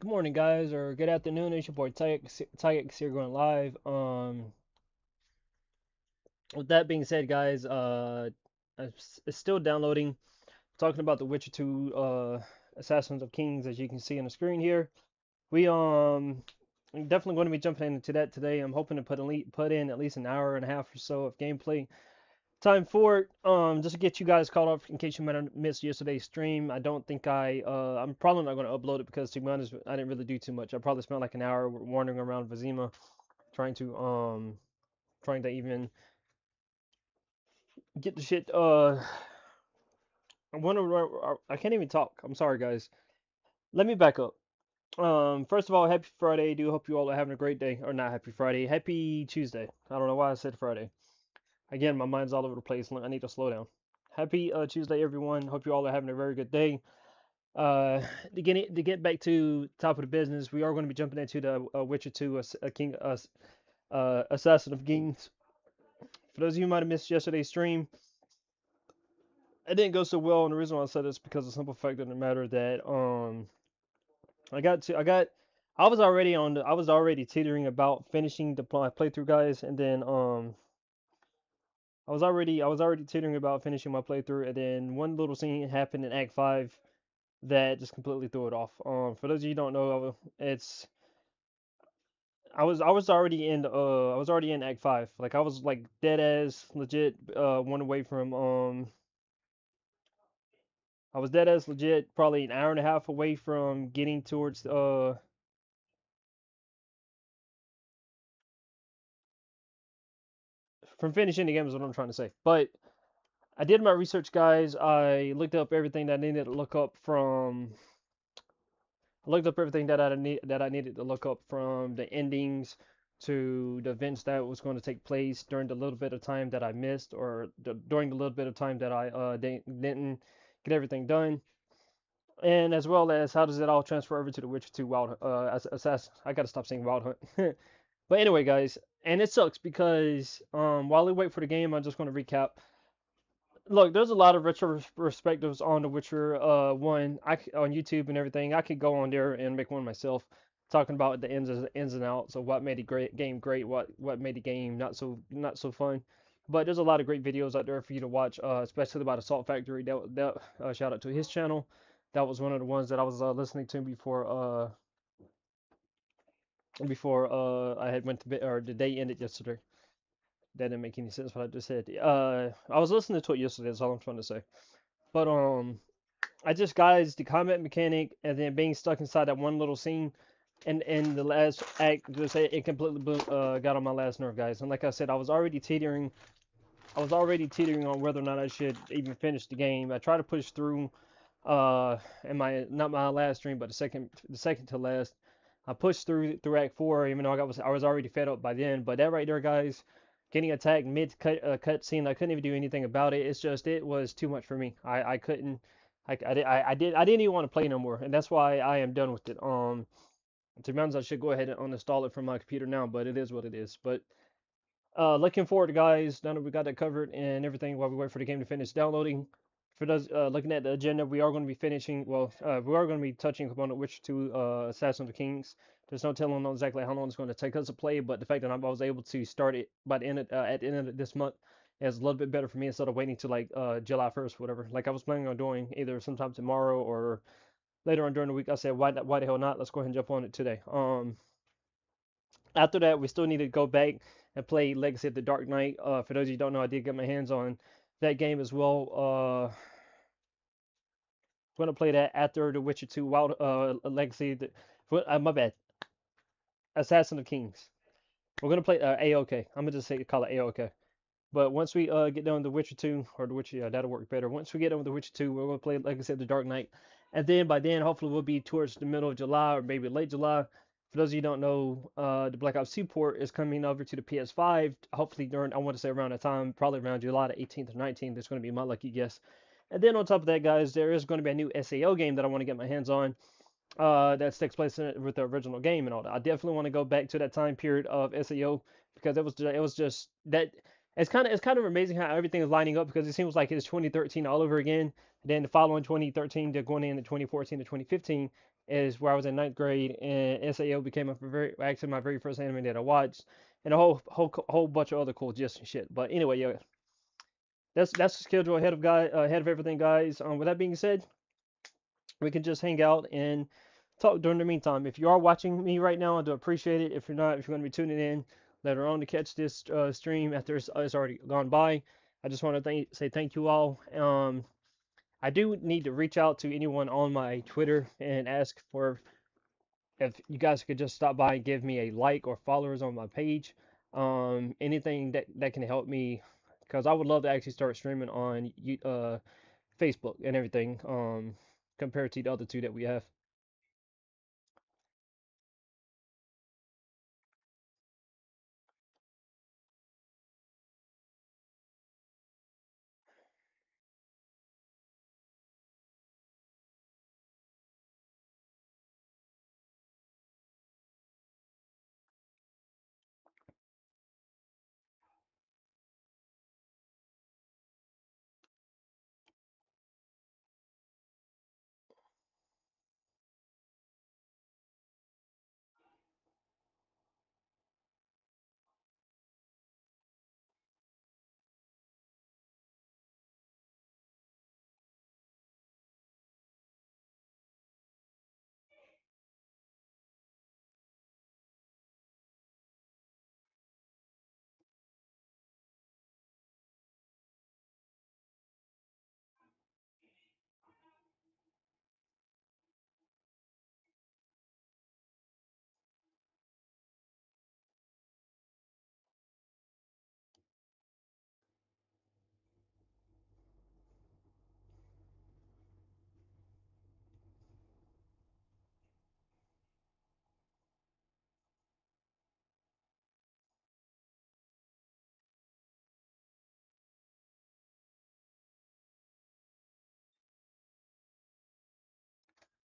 Good morning, guys, or good afternoon. It's your boy Tyx here going live. With that being said, guys, it's still downloading. Talking about The Witcher 2, Assassins of Kings, as you can see on the screen here. We definitely going to be jumping into that today. I'm hoping to put in at least an hour and a half or so of gameplay time for it. Just to get you guys caught up in case you might have missed yesterday's stream. I don't think I'm probably not going to upload it because to be honest, I didn't really do too much. I probably spent like an hour wandering around Vizima trying to even get the shit. I can't even talk. I'm sorry, guys. Let me back up. First of all, happy Friday. Do hope you all are having a great day, or not happy Friday, happy Tuesday. I don't know why I said Friday. Again, my mind's all over the place. I need to slow down. Happy Tuesday, everyone. Hope you all are having a very good day. Uh, to get back to top of the business, we are going to be jumping into the Witcher 2, Assassin of Kings. For those of you who might have missed yesterday's stream, it didn't go so well, and the reason why I said this is because of the simple fact of the matter that I got to I got I was already teetering about finishing the playthrough, guys, and then I was already teetering about finishing my playthrough, and then one little scene happened in Act 5 that just completely threw it off. For those of you who don't know, it's I was already in Act 5. Like I was like dead as legit one away from I was dead as legit probably an hour and a half away from getting towards from finishing the game is what I'm trying to say. But I did my research, guys. I looked up everything that I needed to look up from the endings to the events that was going to take place during the little bit of time that I missed, or during the little bit of time that I didn't get everything done, and as well as how does it all transfer over to the Witcher 2 Wild Assassin. I gotta stop saying Wild Hunt. But anyway, guys, and it sucks because while we wait for the game, I'm just going to recap. Look, there's a lot of retrospectives on The Witcher one on YouTube and everything. I could go on there and make one myself, talking about the ins and outs of what made the game great, what made the game not so fun. But there's a lot of great videos out there for you to watch, especially about Assault Factory. That shout out to his channel. That was one of the ones that I was listening to before I had went to bed, or the day ended yesterday. That didn't make any sense what I just said. I was listening to it yesterday. That's all I'm trying to say. But I just, guys, the combat mechanic and then being stuck inside that one little scene and in the last act, just it completely got on my last nerve, guys. And like I said, I was already teetering on whether or not I should even finish the game. I tried to push through in my not my last stream, but the second to last. I pushed through Act 4, even though I was already fed up by then. But that right there, guys, getting attacked mid cut scene, I couldn't even do anything about it. It's just it was too much for me. I couldn't. I didn't even want to play no more, and that's why I am done with it. To be honest, I should go ahead and uninstall it from my computer now, but it is what it is. But looking forward, guys. Now that we got that covered and everything, while we wait for the game to finish downloading. For those looking at the agenda, we are going to be finishing. Well, we are going to be touching upon the Witcher 2, Assassin of the Kings. There's no telling on exactly how long it's going to take us to play, but the fact that I was able to start it by the end at the end of this month is a little bit better for me instead of waiting to like July 1st, whatever. Like I was planning on doing either sometime tomorrow or later on during the week. I said, why the hell not? Let's go ahead and jump on it today. After that, we still need to go back and play Legacy of the Dark Knight. For those of you who don't know, I did get my hands on that game as well. I'm gonna play that after The Witcher 2 Wild Legacy. My bad, Assassin of Kings. We're gonna play AOK. I'm gonna just say call it AOK. But once we get done with The Witcher 2 or The Witcher, yeah, that'll work better. Once we get done with The Witcher 2, we're gonna play, like I said, The Dark Knight, and then by then, hopefully, we'll be towards the middle of July or maybe late July. For those of you who don't know, the Black Ops 2 port is coming over to the PS5. Hopefully, during I want to say around that time, probably around July the 18th or 19th. That's going to be my lucky guess. And then on top of that, guys, there is going to be a new SAO game that I want to get my hands on. That takes place with the original game and all that. I definitely want to go back to that time period of SAO because it was just that. it's kind of amazing how everything is lining up because it seems like it's 2013 all over again. And then the following 2013 to going into 2014 to 2015 is where I was in ninth grade, and SAO became actually my very first anime that I watched, and a whole bunch of other cool gist and shit. But anyway, yeah, that's the schedule ahead of everything, guys. With that being said, we can just hang out and talk during the meantime. If you are watching me right now, I do appreciate it. If you're not, if you're going to be tuning in later on to catch this stream after it's already gone by, I just want to say thank you all. I do need to reach out to anyone on my Twitter and ask for if you guys could just stop by and give me a like or followers on my page. Anything that can help me, because I would love to actually start streaming on Facebook and everything. Compared to the other two that we have.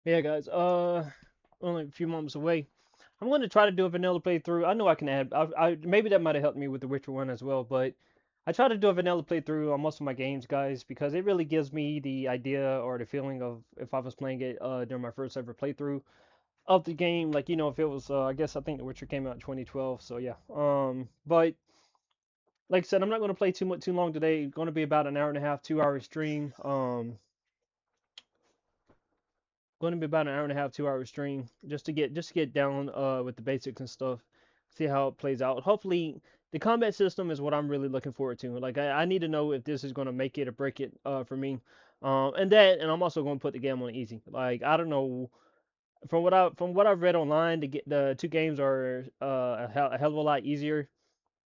Yeah, guys. Only a few moments away. I'm going to try to do a vanilla playthrough. I know I can add. Maybe that might have helped me with the Witcher one as well, but I try to do a vanilla playthrough on most of my games, guys, because it really gives me the idea or the feeling of if I was playing it during my first ever playthrough of the game. Like if it was, I guess I think The Witcher came out in 2012, so yeah. But like I said, I'm not going to play too long today. It's going to be about an hour and a half, 2 hour stream. Going to be about an hour and a half, 2 hour stream just to get down with the basics and stuff. See how it plays out. Hopefully, the combat system is what I'm really looking forward to. Like I need to know if this is going to make it or break it for me. And I'm also going to put the game on easy. Like I don't know from what I've read online, the two games are a hell of a lot easier.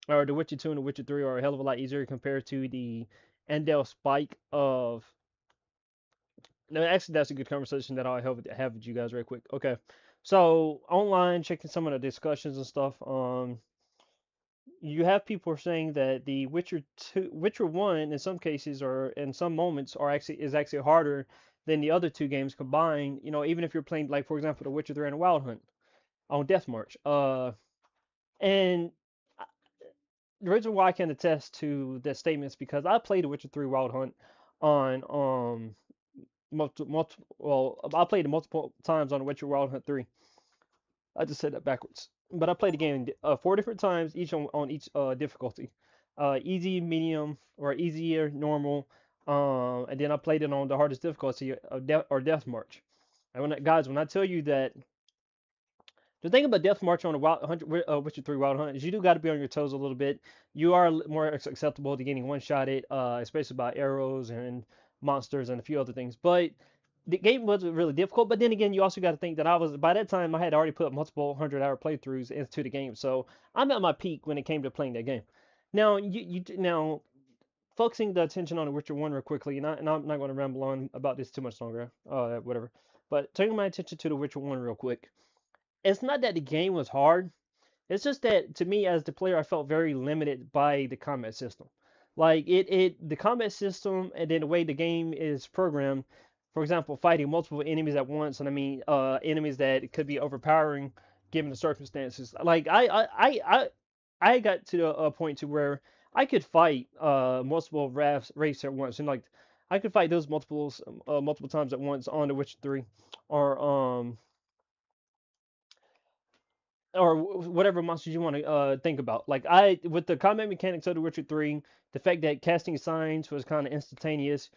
Or The Witcher 2 and The Witcher 3 are a hell of a lot easier compared to the Endel Spike of. No, actually, that's a good conversation that I'll have with you guys real quick. Okay, so online checking some of the discussions and stuff. You have people saying that the Witcher 1 in some cases or in some moments is actually harder than the other two games combined. Even if you're playing like for example The Witcher 3 and Wild Hunt on Death March. And the reason why I can attest to that statement is because I played The Witcher 3 Wild Hunt on well, I played it multiple times on Witcher Wild Hunt 3. I just said that backwards. But I played the game four different times, each on each difficulty. Easy, medium, or easier, normal. And then I played it on the hardest difficulty or Death March. And guys, when I tell you that the thing about Death March on the Witcher 3 Wild Hunt is you do got to be on your toes a little bit. You are more susceptible to getting one-shotted, especially by arrows and monsters and a few other things. But the game wasn't really difficult. But then again, you also got to think that by that time I had already put multiple 100-hour playthroughs into the game, so I'm at my peak when it came to playing that game. Now, now focusing the attention on the Witcher 1 real quickly, and I'm not going to ramble on about this too much longer, whatever. But turning my attention to the Witcher 1 real quick, it's not that the game was hard. It's just that to me as the player, I felt very limited by the combat system. Like the combat system and then the way the game is programmed. For example, fighting multiple enemies at once, and I mean enemies that could be overpowering given the circumstances. Like I got to a point to where I could fight multiple wraiths at once, and like I could fight those multiple times at once on The Witcher 3, or whatever monsters you want to think about. Like I with the combat mechanics of The Witcher 3, the fact that casting signs was kind of instantaneous,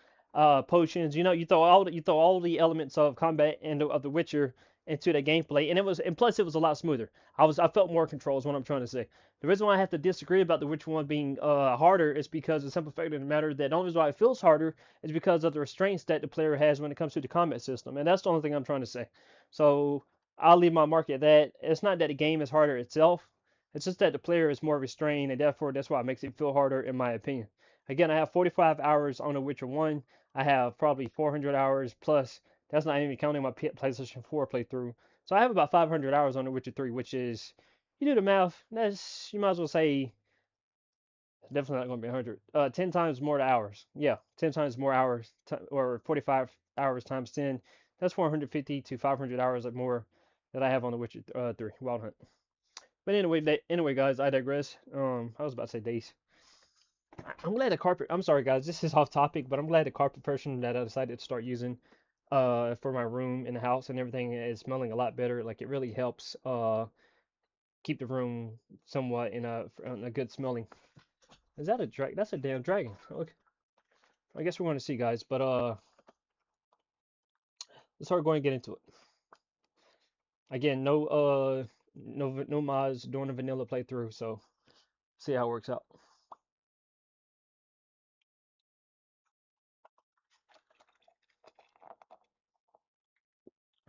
potions, you throw all the elements of combat and of The Witcher into the gameplay, and plus it was a lot smoother. I felt more control is what I'm trying to say. The reason why I have to disagree about The Witcher 1 being harder is because the simple fact of the matter that the only reason why it feels harder is because of the restraints that the player has when it comes to the combat system, and that's the only thing I'm trying to say. So I'll leave my mark at that. It's not that the game is harder itself. It's just that the player is more restrained, and therefore that's why it makes it feel harder, in my opinion. Again, I have 45 hours on The Witcher 1. I have probably 400 hours plus. That's not even counting my PlayStation 4 playthrough. So I have about 500 hours on The Witcher 3, which is, you do the math, that's, you might as well say, definitely not going to be 100. 10 times more hours. Yeah, 10 times more hours, or 45 hours times 10. That's 450 to 500 hours more that I have on The Witcher 3 Wild Hunt. But anyway, guys, I digress. I was about to say days. I'm glad the carpet. I'm sorry, guys. This is off topic, but I'm glad the carpet person that I decided to start using for my room in the house and everything is smelling a lot better. Like it really helps keep the room somewhat in a good smelling. Is that a drag? That's a damn dragon. Okay. I guess we're going to see, guys. But let's start going to get into it. Again, no mods doing a vanilla playthrough, so see how it works out.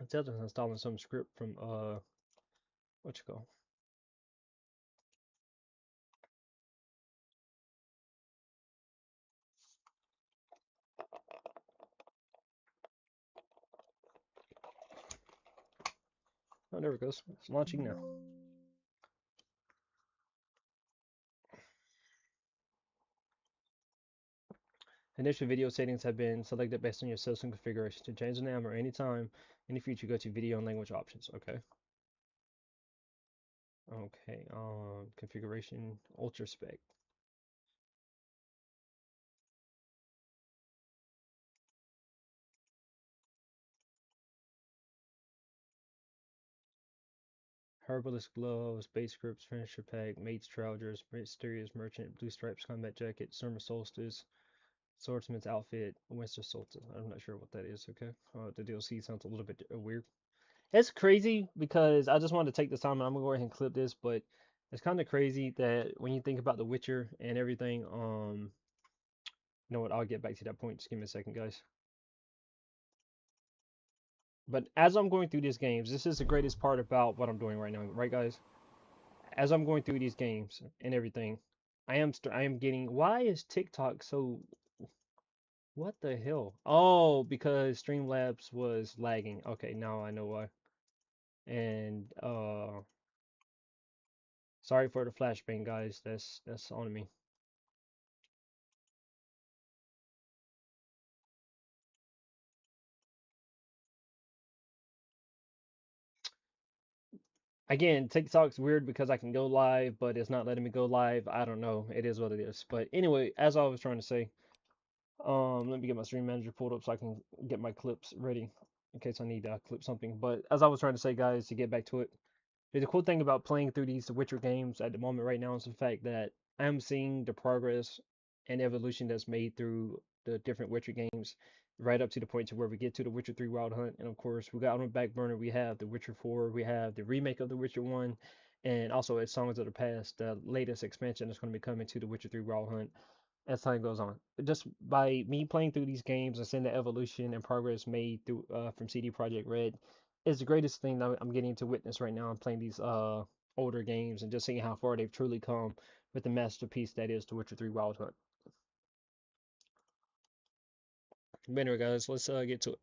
It says it's installing some script from what you call. Oh, there it goes. It's launching now. Initial video settings have been selected based on your system configuration. To change them or anytime in the future, go to video and language options. Okay. Okay. Configuration ultra spec. Herbalist gloves, base scripts, finisher pack, mate's trousers, mysterious merchant, blue stripes combat jacket, summer solstice, swordsman's outfit, winter solstice. I'm not sure what that is. Okay. The DLC sounds a little bit weird. It's crazy because I just wanted to take this time and I'm gonna go ahead and clip this, but it's kind of crazy that when you think about The Witcher and everything, you know what? I'll get back to that point. Just give me a second, guys. But as I'm going through these games, this is the greatest part about what I'm doing right now, right, guys? As I'm going through these games and everything, I am getting. Why is TikTok so? What the hell? Oh, because Streamlabs was lagging. Okay, now I know why. And sorry for the flashbang, guys. That's on me. Again, TikTok's weird because I can go live, but it's not letting me go live. I don't know. It is what it is. But anyway, as I was trying to say, let me get my stream manager pulled up so I can get my clips ready in case I need to clip something. But as I was trying to say, guys, to get back to it, the cool thing about playing through these Witcher games at the moment right now is the fact that I'm seeing the progress and evolution that's made through the different Witcher games, right up to the point to where we get to the Witcher 3 Wild Hunt, and of course we got on the back burner we have the Witcher 4, we have the remake of the Witcher 1, and also at Songs of the Past, the latest expansion that's going to be coming to the Witcher 3 Wild Hunt as time goes on. Just by me playing through these games and seeing the evolution and progress made through from CD Projekt Red is the greatest thing that I'm getting to witness right now. I'm playing these older games and just seeing how far they've truly come with the masterpiece that is The Witcher 3 Wild Hunt. But anyway, guys, let's get to it.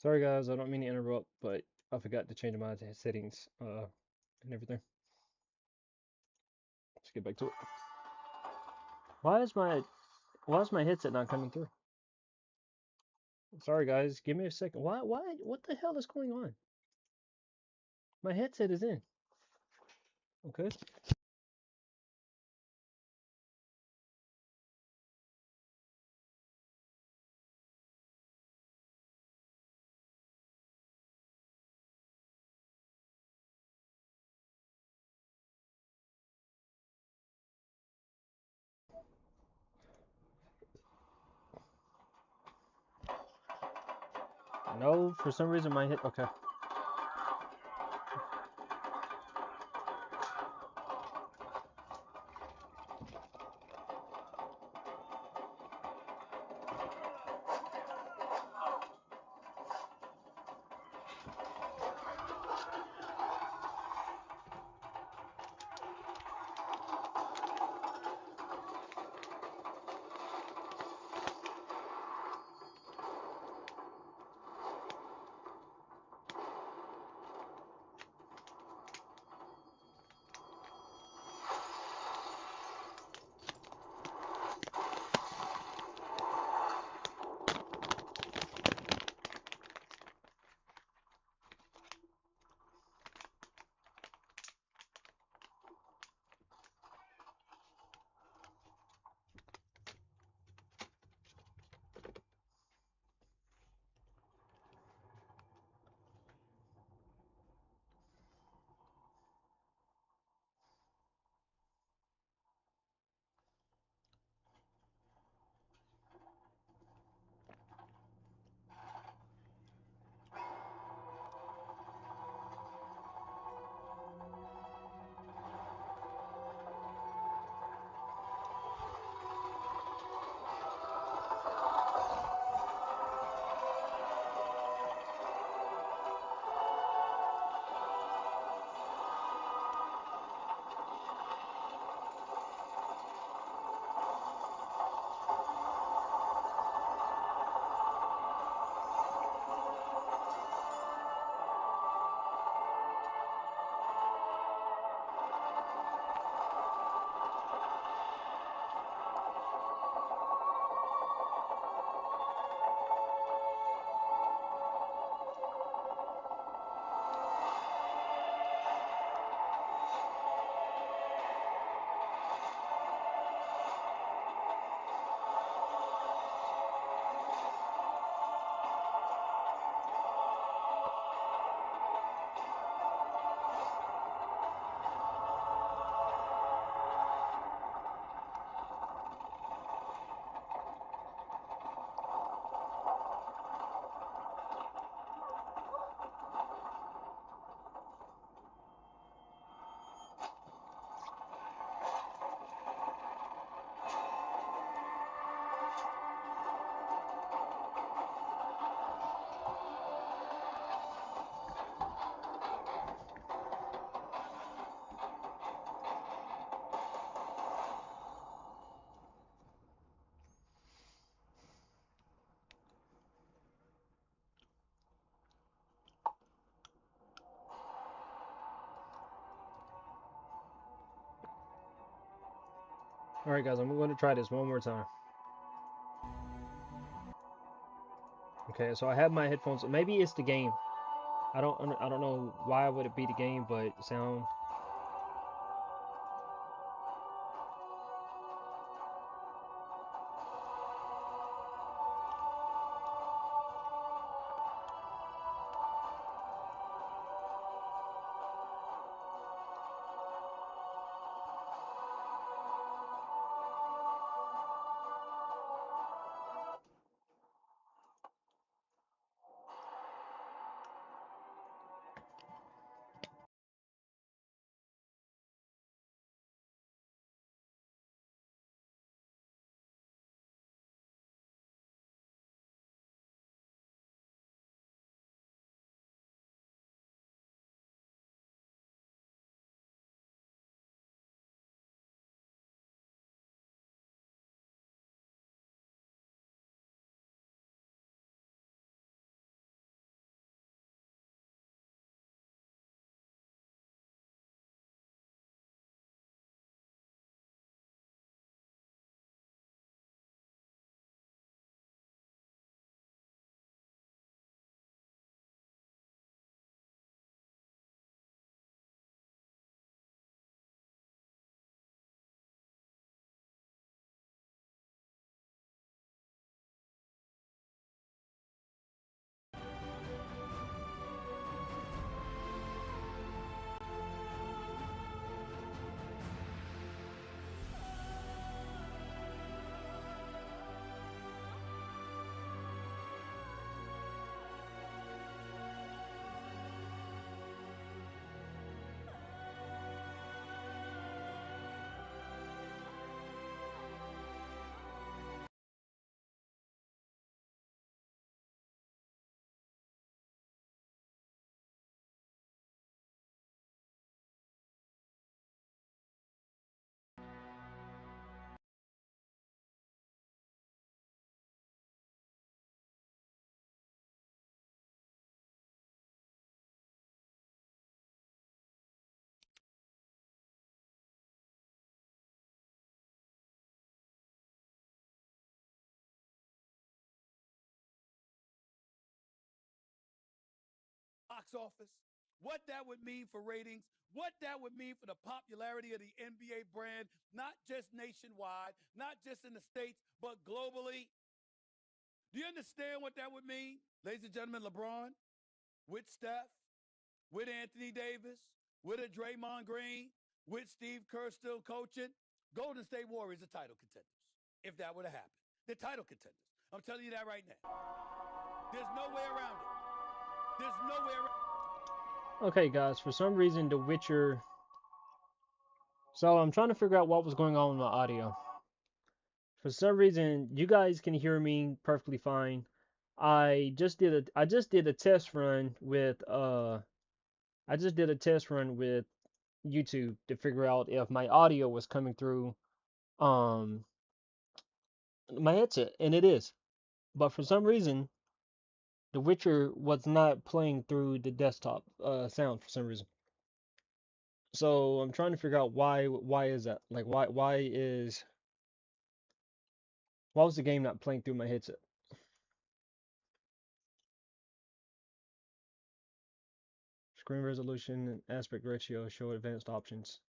Sorry guys, I don't mean to interrupt, but I forgot to change my settings and everything. Let's get back to it. Why is my headset not coming through? Sorry guys, give me a second. What the hell is going on? My headset is in. Okay. No, for some reason my head. Okay. All right, guys, I'm going to try this one more time. Okay, so I have my headphones. Maybe it's the game. I don't know why would it be the game, but sound. box office, what that would mean for ratings, what that would mean for the popularity of the NBA brand, not just nationwide, not just in the States, but globally. Do you understand what that would mean? Ladies and gentlemen, LeBron, with Steph, with Anthony Davis, with a Draymond Green, with Steve Kerr still coaching, Golden State Warriors are title contenders. If that were to happen, they're title contenders. I'm telling you that right now. There's no way around it. There's no way around it. Okay, guys, for some reason, The Witcher. So I'm trying to figure out what was going on with my audio. For some reason, you guys can hear me perfectly fine. I just did a test run with YouTube to figure out if my audio was coming through um my headset, and it is. But for some reason, The Witcher was not playing through the desktop sound for some reason. So I'm trying to figure out why is that? Like why was the game not playing through my headset? Screen resolution and aspect ratio show advanced options.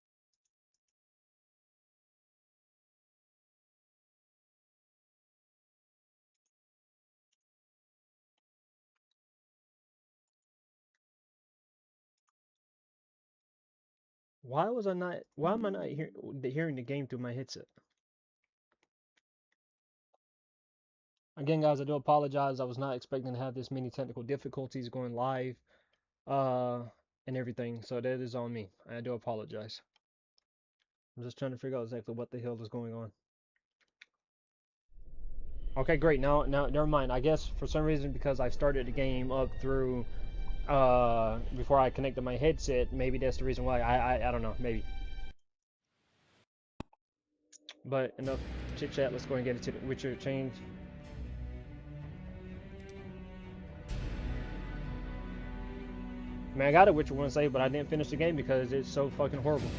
Why am I not hearing the game through my headset? Again, guys, I do apologize. I was not expecting to have this many technical difficulties going live, and everything. So that is on me. I do apologize. I'm just trying to figure out exactly what the hell is going on. Okay, great. Now, never mind. I guess for some reason, because I started the game up through, before I connected my headset, maybe that's the reason why. I don't know. Maybe. But enough chit chat. Let's go and get into the Witcher change. Man, I got a Witcher 1 save, but I didn't finish the game because it's so fucking horrible.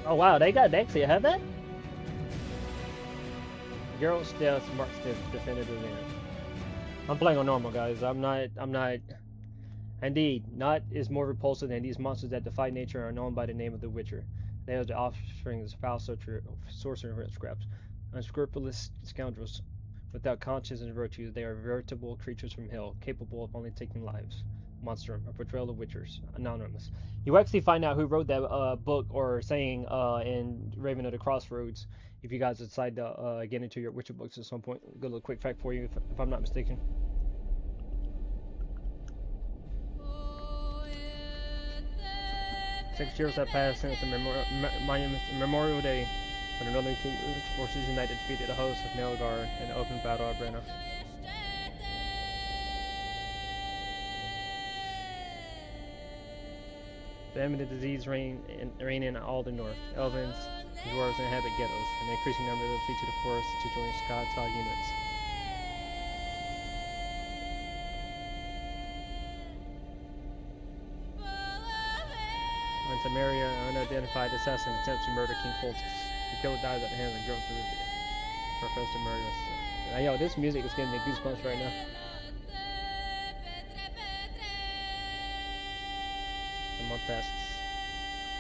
Oh wow, they actually have that? Geralt's death marks the definitive end. I'm playing on normal, guys. I'm not. Indeed, not is more repulsive than these monsters that defy nature and are known by the name of the Witcher. They are the offspring of foul sorcerer and witchcraft. Unscrupulous scoundrels without conscience and virtues, they are veritable creatures from hell, capable of only taking lives. Monstrum, a portrayal of Witchers, anonymous. You actually find out who wrote that book or saying in Raven of the Crossroads, if you guys decide to get into your Witcher books at some point. Good little quick fact for you, if I'm not mistaken. 6 years have passed since the Memorial Day, when the Northern Kingdom's forces united defeated the hosts of Nilfgaard in the open battle of Brenna. Famine and disease reign in all the north. Elvins and dwarves inhabit ghettos, and an increasing number of them flee to the forests to join Skata units. In Samaria, an unidentified assassin attempts to murder King Foltest. The killer dies at the hands of Geralt of Rivia. Professor Marius. Yo, this music is giving me goosebumps right now. A month passes.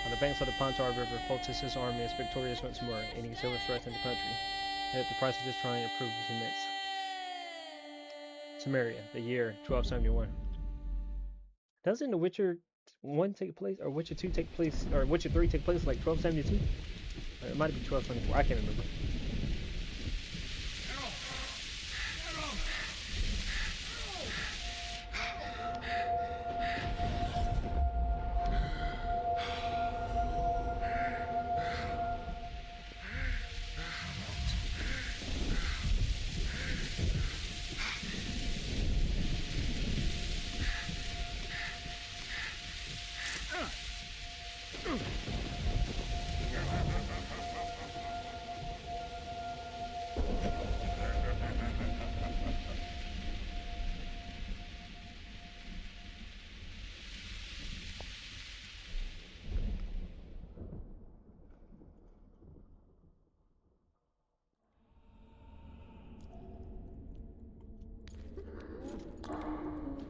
On the banks of the Pontar River, Foltest's army is victorious once more, aiding silver threats in the country. Yet the price of this trying to prove is immense. Samaria, the year 1271. Doesn't The Witcher 1 take place, or Witcher 2 take place, or Witcher 3 take place like 1272? Or it might be 1224, I can't remember.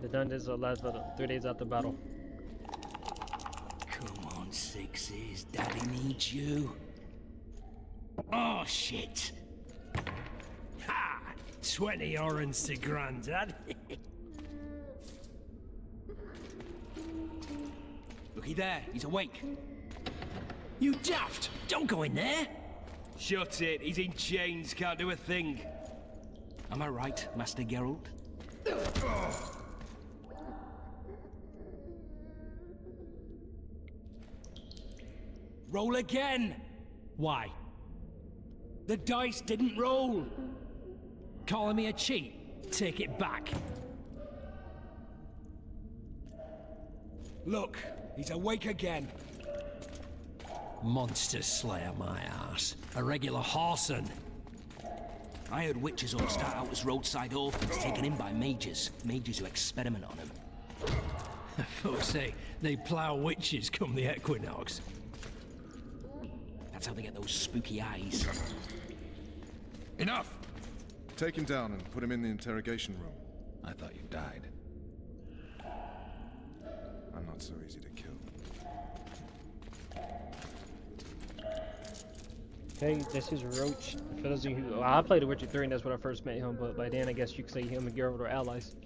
The dungeons will last about 3 days after battle. Come on, sixes. Daddy needs you. Oh, shit. Ha! 20 orange to Grandad. Looky there. He's awake. You daft! Don't go in there! Shut it. He's in chains. Can't do a thing. Am I right, Master Geralt? Roll again! Why? The dice didn't roll! Calling me a cheat? Take it back. Look, he's awake again. Monster slayer, my ass. A regular horson. I heard witches all start out as roadside orphans taken in by mages. Mages who experiment on them. Folks say they plough witches come the equinox. That's how they get those spooky eyes. Enough! Take him down and put him in the interrogation room. I thought you died. I'm not so easy to kill. Okay, this is Roach. For those of you who, I played The Witcher 3 and that's when I first met him, but by then I guess you could say him and Geralt are allies.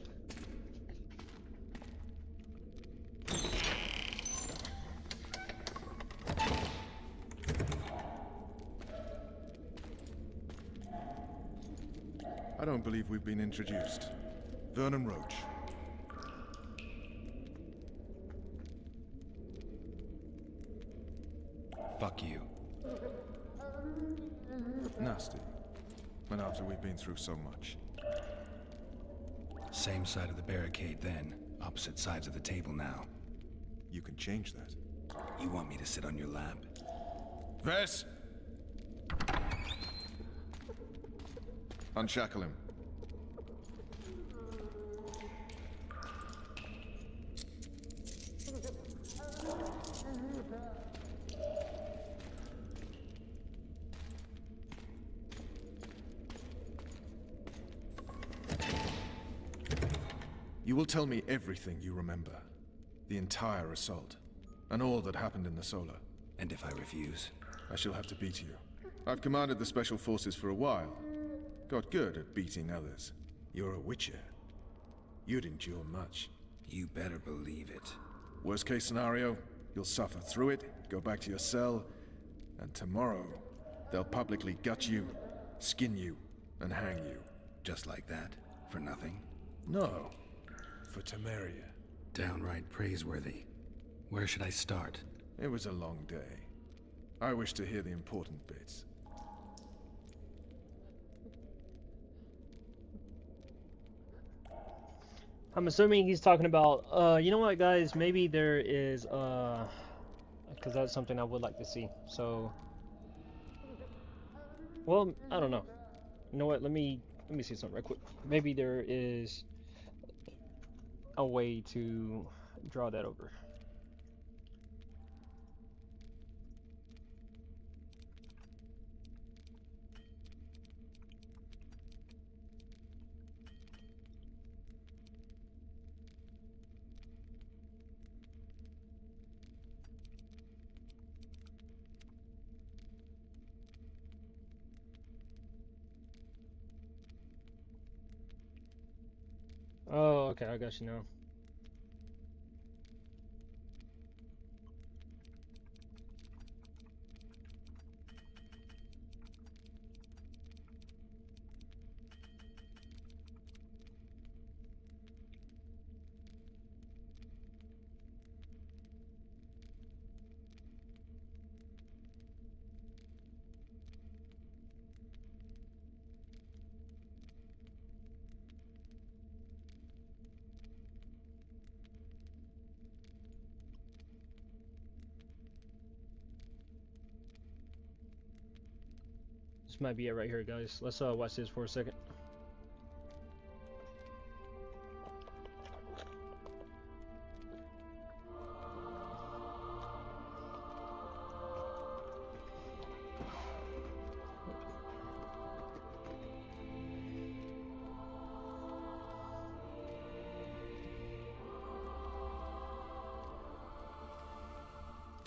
I don't believe we've been introduced. Vernon Roach. Fuck you. Nasty. But after we've been through so much. Same side of the barricade then. Opposite sides of the table now. You can change that. You want me to sit on your lap? Vess! Unshackle him. You will tell me everything you remember. The entire assault. And all that happened in the Solar. And if I refuse? I shall have to beat you. I've commanded the Special Forces for a while. Got good at beating others. You're a Witcher. You'd endure much. You better believe it. Worst case scenario, you'll suffer through it, go back to your cell, and tomorrow, they'll publicly gut you, skin you, and hang you. Just like that? For nothing? No. For Temeria. Downright praiseworthy. Where should I start? It was a long day. I wish to hear the important bits. I'm assuming he's talking about, you know what, guys? Maybe there is, because that's something I would like to see. So, well, I don't know. You know what? Let me see something real quick. Maybe there is a way to draw that over. Oh, okay, I got you now. This might be it right here, guys. Let's watch this for a second.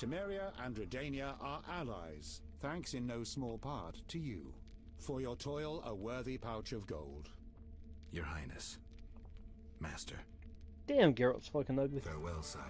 Temeria and Redania are allies, thanks in no small part to you. For your toil, a worthy pouch of gold. Your Highness. Master. Damn, Geralt's fucking ugly. Farewell, sire.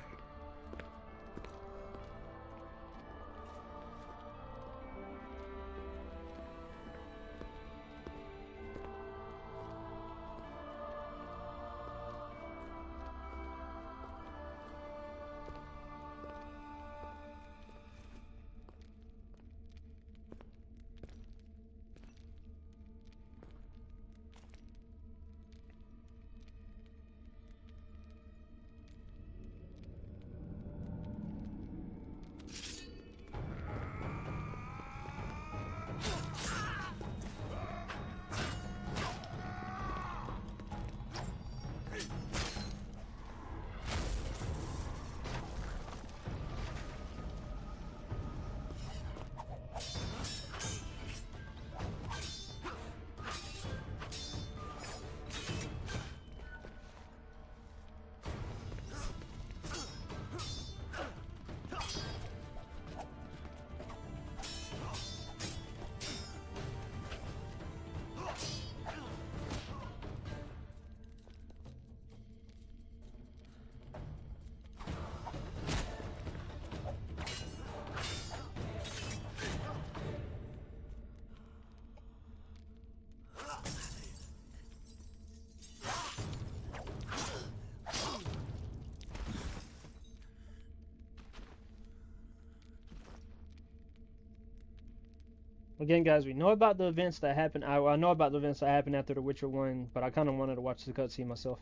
Again, guys, we know about the events that happened. I know about the events that happened after The Witcher 1, but I kind of wanted to watch the cutscene myself.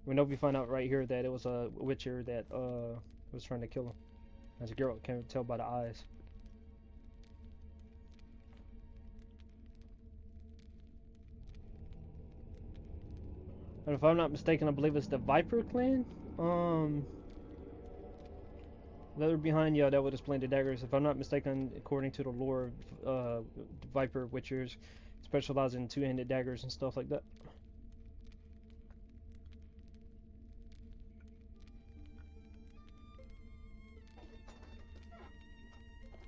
We know we find out right here that it was a Witcher that was trying to kill him. As a girl, can't tell by the eyes. And if I'm not mistaken, I believe it's the Viper clan. That are behind, yeah, that would explain the daggers. If I'm not mistaken, according to the lore, Viper Witchers specialize in two-handed daggers and stuff like that.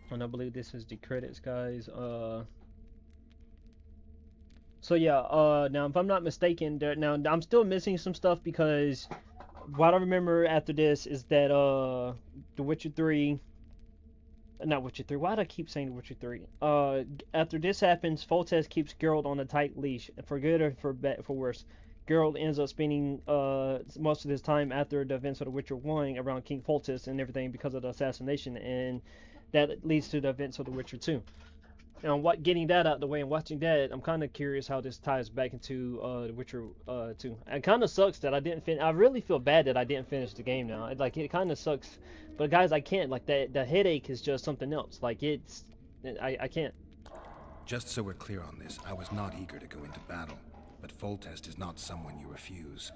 And I believe this is the credits, guys. So yeah, now if I'm not mistaken, now I'm still missing some stuff because what I remember after this is that The Witcher 3, not Witcher 3, why do I keep saying The Witcher 3? After this happens, Foltest keeps Geralt on a tight leash, for good or for worse. Geralt ends up spending most of his time after the events of The Witcher 1 around King Foltest and everything because of the assassination, and that leads to the events of The Witcher 2. Now, getting that out of the way and watching that, I'm kind of curious how this ties back into The Witcher 2. It kind of sucks that I didn't finish. I really feel bad that I didn't finish the game now. Like, it kind of sucks. But guys, I can't. Like, the headache is just something else. Like, I can't. Just so we're clear on this, I was not eager to go into battle, but Foltest is not someone you refuse.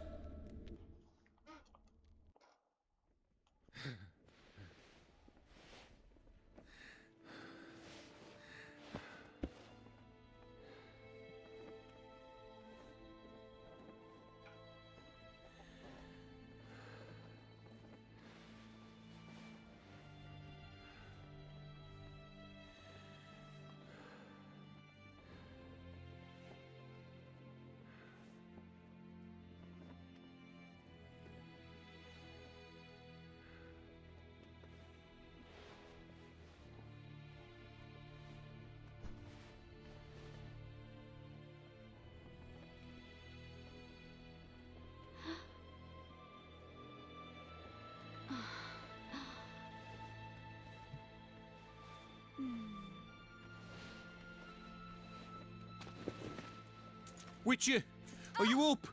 Witcher, are you up?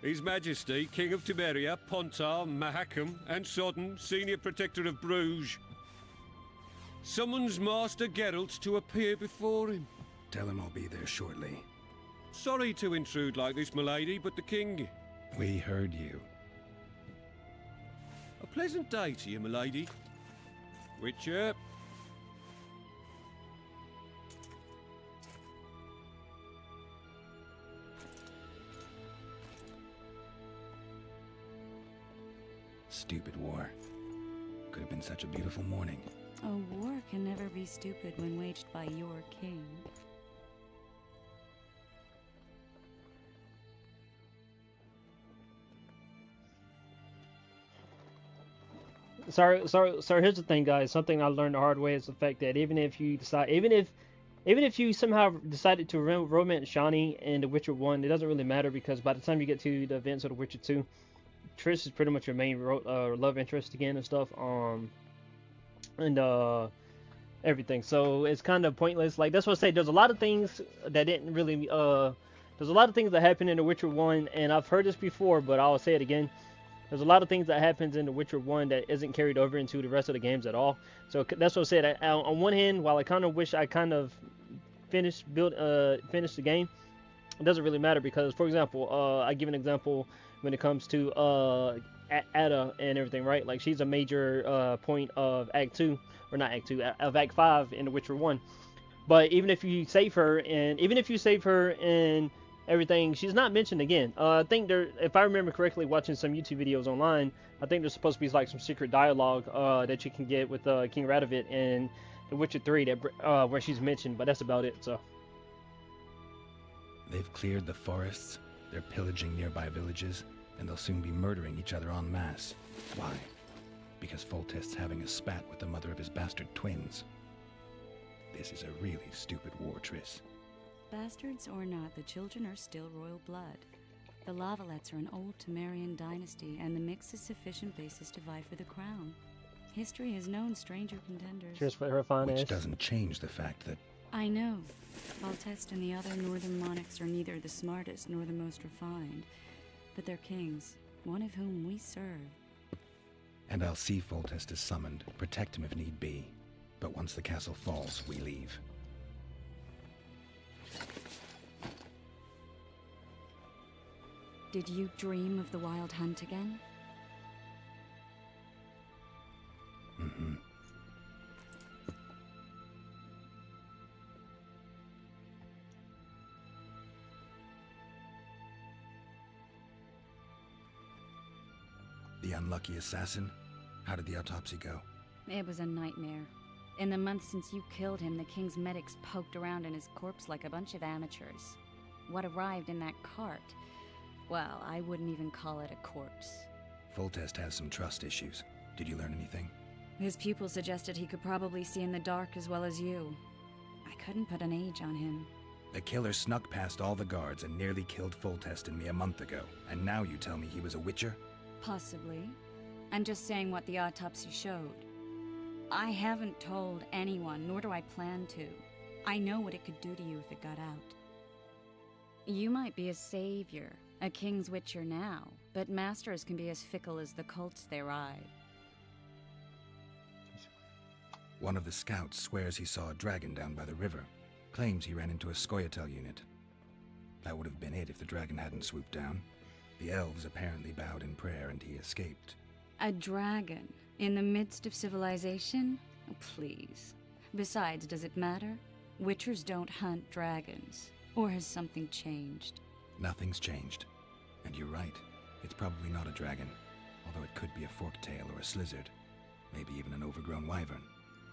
His Majesty, King of Temeria, Pontar, Mahakam, and Sodden, Senior Protector of Bruges, summons Master Geralt to appear before him. Tell him I'll be there shortly. Sorry to intrude like this, milady, but the King... We heard you. A pleasant day to you, milady. Witcher. stupid war. Could have been such a beautiful morning. A war can never be stupid when waged by your king. So here's the thing, guys. Something I learned the hard way is the fact that even if you somehow decided to romance Shani in The Witcher 1, it doesn't really matter because by the time you get to the events of The Witcher 2, Triss is pretty much your main love interest again and stuff. And everything. So it's kind of pointless. Like that's what I say. There's a lot of things that didn't really. There's a lot of things that happened in The Witcher 1, and I've heard this before, but I'll say it again. There's a lot of things that happens in The Witcher 1 that isn't carried over into the rest of the games at all. So that's what I said. On one hand, while I kind of wish I kind of finished the game, it doesn't really matter because, for example, I give an example when it comes to Ada and everything, right? Like she's a major point of Act 2, or not Act 2, of Act 5 in The Witcher 1. But even if you save her and everything, she's not mentioned again. I think if I remember correctly, watching some YouTube videos online, I think there's supposed to be like some secret dialogue that you can get with King Radovid in The Witcher 3 that where she's mentioned, but that's about it. So they've cleared the forests, they're pillaging nearby villages, and they'll soon be murdering each other en masse. Why? Because Foltest's having a spat with the mother of his bastard twins. This is a really stupid war, Triss. Bastards or not, the children are still royal blood. The Lavalettes are an old Temerian dynasty, and the mix is sufficient basis to vie for the crown. History has known stranger contenders. cheers for her fine Which ass. doesn't change the fact that... I know. Foltest and the other northern monarchs are neither the smartest nor the most refined, but they're kings, one of whom we serve. And I'll see Foltest is summoned, protect him if need be. But once the castle falls, we leave. Did you dream of the Wild Hunt again? Mm-hmm. The unlucky assassin? How did the autopsy go? It was a nightmare. In the months since you killed him, the king's medics poked around in his corpse like a bunch of amateurs. What arrived in that cart? Well, I wouldn't even call it a corpse. Foltest has some trust issues. Did you learn anything? His pupil suggested he could probably see in the dark as well as you. I couldn't put an age on him. The killer snuck past all the guards and nearly killed Foltest and me a month ago. And now you tell me he was a witcher? Possibly. I'm just saying what the autopsy showed. I haven't told anyone, nor do I plan to. I know what it could do to you if it got out. You might be a savior, a king's witcher now, but masters can be as fickle as the cults they ride. One of the scouts swears he saw a dragon down by the river. Claims he ran into a Scoia'tael unit. That would have been it if the dragon hadn't swooped down. The elves apparently bowed in prayer and he escaped. A dragon? In the midst of civilization? Oh, please. Besides, does it matter? Witchers don't hunt dragons. Or has something changed? Nothing's changed. And you're right. It's probably not a dragon. Although it could be a forktail or a slizzard. Maybe even an overgrown wyvern.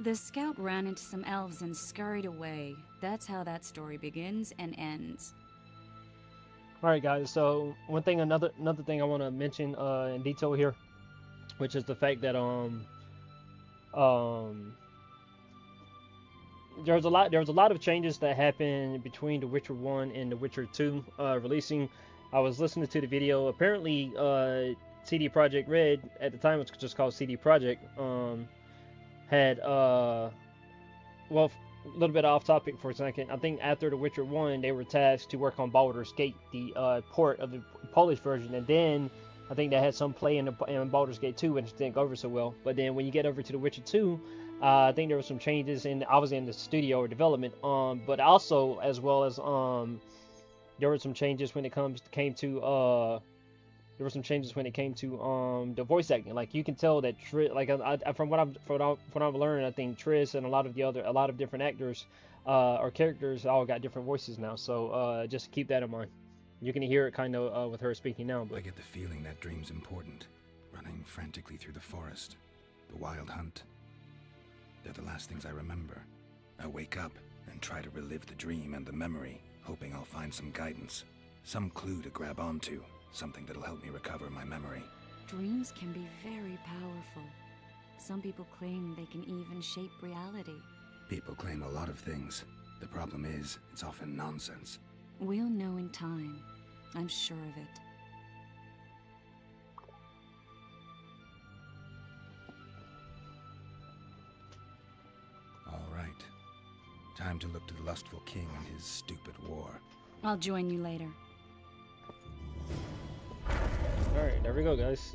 The scout ran into some elves and scurried away. That's how that story begins and ends. Alright guys, so another thing I want to mention in detail here, which is the fact that there was a lot of changes that happened between The Witcher 1 and The Witcher 2 releasing. I was listening to the video. Apparently CD Projekt Red, at the time it was just called CD Projekt, had well, a little bit off topic for a second. I think after The Witcher 1, they were tasked to work on Baldur's Gate, the port of the Polish version, and then I think they had some play in Baldur's Gate 2, which didn't go over so well. But then when you get over to The Witcher 2, I think there were some changes obviously in the studio or development, but also as well as there were some changes when it came to the voice acting. Like you can tell that from what I've learned, I think Triss and a lot of different actors or characters all got different voices now. So just keep that in mind. You can hear it kind of with her speaking now. But I get the feeling that dream's important. Run galloping frantically through the forest, the wild hunt. They're the last things I remember. I wake up and try to relive the dream and the memory, hoping I'll find some guidance, some clue to grab onto, something that'll help me recover my memory. Dreams can be very powerful. Some people claim they can even shape reality. People claim a lot of things. The problem is, it's often nonsense. We'll know in time. I'm sure of it. All right. Time to look to the lustful king and his stupid war. I'll join you later. Alright, there we go, guys.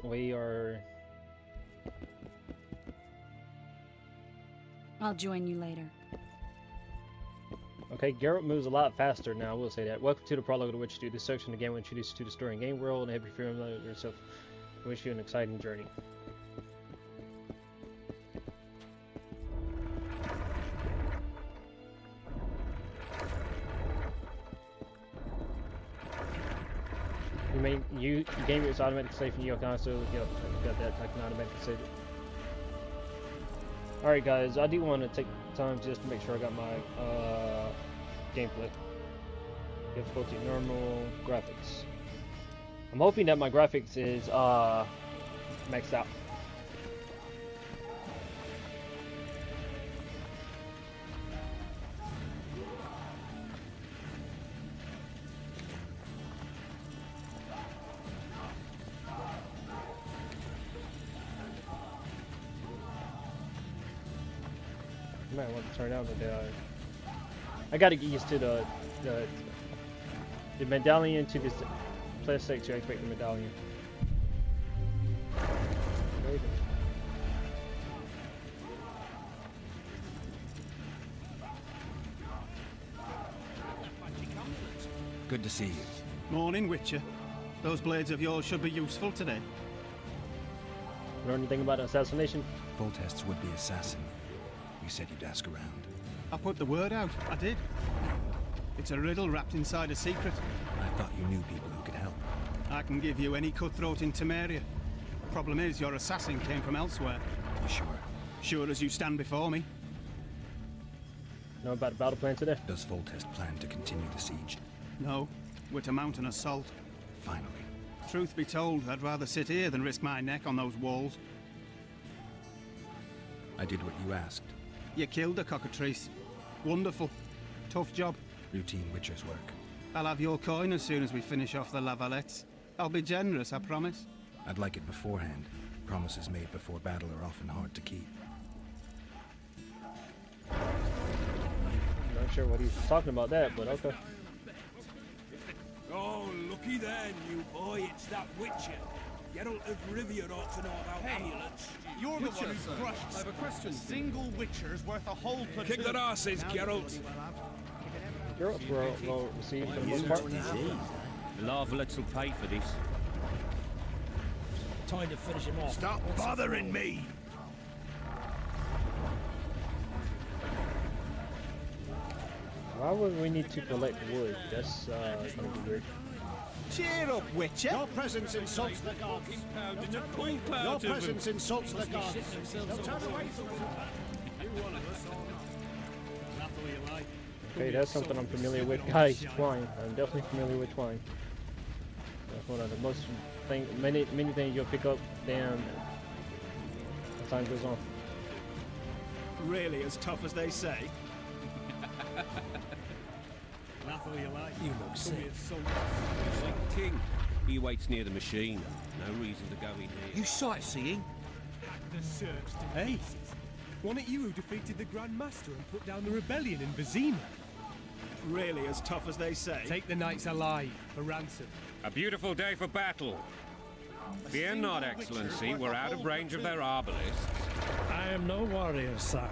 I'll join you later. Okay, Geralt moves a lot faster now, I will say that. Welcome to the prologue of The Witcher 2. This section of the game will introduce you to the story and game world and help you familiarize yourself. I wish you an exciting journey. You game is automatic save from your console. Yep, I got that. I can automatically save it. Alright guys, I do want to take time just to make sure I got my gameplay. Difficulty normal, graphics. I'm hoping that my graphics is maxed out. I might want to turn down the I gotta get used to the medallion to this plastic to activate the medallion. Good to see you. Morning, Witcher. Those blades of yours should be useful today. Learn anything about assassination? Foltest's would-be assassin. You said you'd ask around. I put the word out. I did. It's a riddle wrapped inside a secret. I thought you knew people who could help. I can give you any cutthroat in Temeria. Problem is, your assassin came from elsewhere. You sure? Sure as you stand before me. Know about the battle plan today? Does Foltest plan to continue the siege? No. We're to mount an assault. Finally. Truth be told, I'd rather sit here than risk my neck on those walls. I did what you asked. You killed a cockatrice. Wonderful. Tough job. Routine Witcher's work. I'll have your coin as soon as we finish off the Lavalettes. I'll be generous, I promise. I'd like it beforehand. Promises made before battle are often hard to keep. Not sure what he's talking about that, but okay. Oh, looky there, new boy. It's that Witcher. Geralt of Rivia ought to know about amulets. You're the one who crushed. I have a question. Single Witcher's worth a whole platoon. Kick their asses, Geralt. Geralt will receive for the most part. The Lavalettes will pay for this. Time to finish him off. Stop bothering me! Why would we need to collect wood? That's gonna be weird. Cheer up, Witcher! Your presence insults the gods. Your presence insults the gods. Turn away from Okay, that's something I'm familiar with. Guys, twine. I'm definitely familiar with twine. That's one of the most many things you'll pick up. Damn, as time goes on. Really as tough as they say? You look sick. King, he waits near the machine. No reason to go in here. You sightseeing? Hey, wasn't it you who defeated the Grand Master and put down the rebellion in Vizima? Really as tough as they say? Take the knights alive for ransom. A beautiful day for battle. Fear not, Excellency. We're out of range of their arbalists. I am no warrior, sire.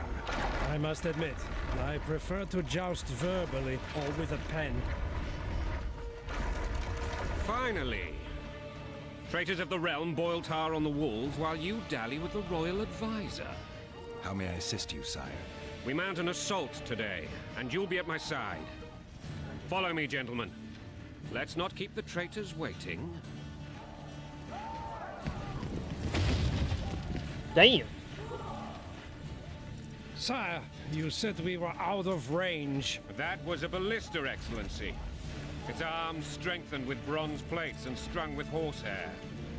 I must admit, I prefer to joust verbally or with a pen. Finally! Traitors of the realm boil tar on the walls while you dally with the royal advisor. How may I assist you, sire? We mount an assault today, and you'll be at my side. Follow me, gentlemen. Let's not keep the traitors waiting. Damn. Sire, you said we were out of range. That was a ballista, Excellency. Its arms strengthened with bronze plates and strung with horsehair.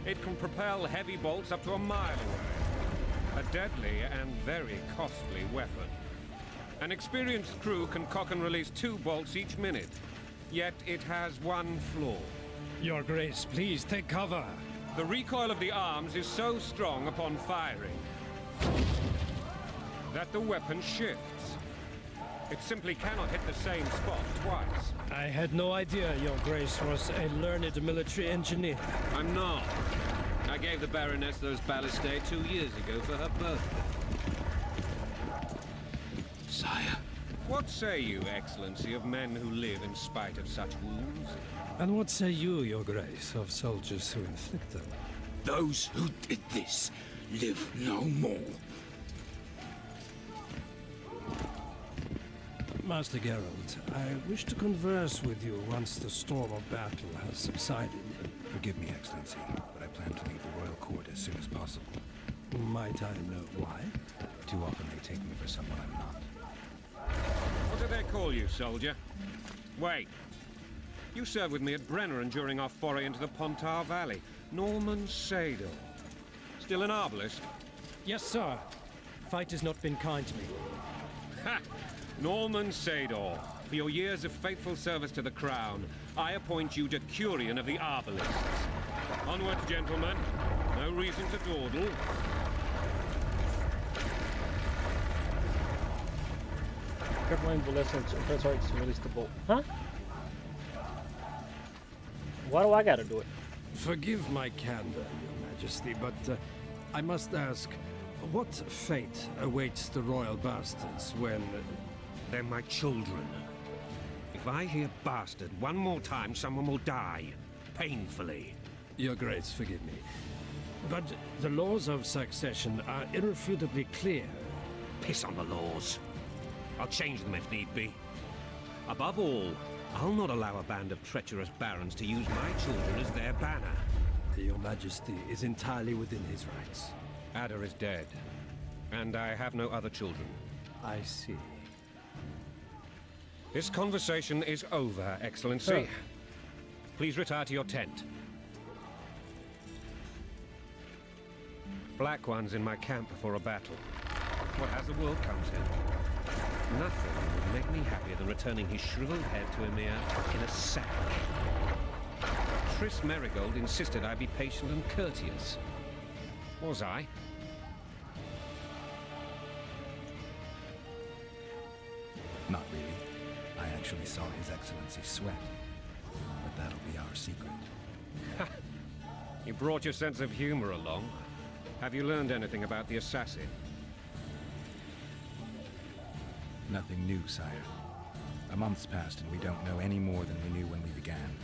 It can propel heavy bolts up to a mile away. A deadly and very costly weapon. An experienced crew can cock and release 2 bolts each minute. Yet it has one flaw. Your Grace, please take cover. The recoil of the arms is so strong upon firing that the weapon shifts. It simply cannot hit the same spot twice. I had no idea Your Grace was a learned military engineer. I'm not. I gave the Baroness those ballistae 2 years ago for her birthday. Sire. What say you, Excellency, of men who live in spite of such wounds? And what say you, Your Grace, of soldiers who inflict them? Those who did this live no more. Master Geralt, I wish to converse with you once the storm of battle has subsided. Forgive me, Excellency, but I plan to leave the royal court as soon as possible. Might I know why? Too often they take me for someone I'm not. What do they call you, soldier? Wait. You served with me at Brenneran during our foray into the Pontar Valley. Norman Sador. Still an arbalist? Yes, sir. Fight has not been kind to me. Ha! Norman Sador. For your years of faithful service to the Crown, I appoint you Decurion of the Arbalists. Onwards, gentlemen. No reason to dawdle. Recommend the lesson to press R to release the bolt. Huh? Why do I gotta do it? Forgive my candor, Your Majesty, but I must ask, what fate awaits the royal bastards when... They're my children. If I hear bastard one more time, someone will die. Painfully. Your Grace, forgive me. But the laws of succession are irrefutably clear. Piss on the laws. I'll change them if need be. Above all, I'll not allow a band of treacherous barons to use my children as their banner. Your Majesty is entirely within his rights. Ada is dead, and I have no other children. I see. This conversation is over, Excellency. Please retire to your tent. Black One's in my camp before a battle. What has the world come to? Nothing would make me happier than returning his shriveled head to Emir in a sack. Triss Merigold insisted I be patient and courteous. Was I? Not really. I actually saw His Excellency sweat. But that'll be our secret. You brought your sense of humor along. Have you learned anything about the assassin? Nothing new, sire. A month's passed and we don't know any more than we knew when we began.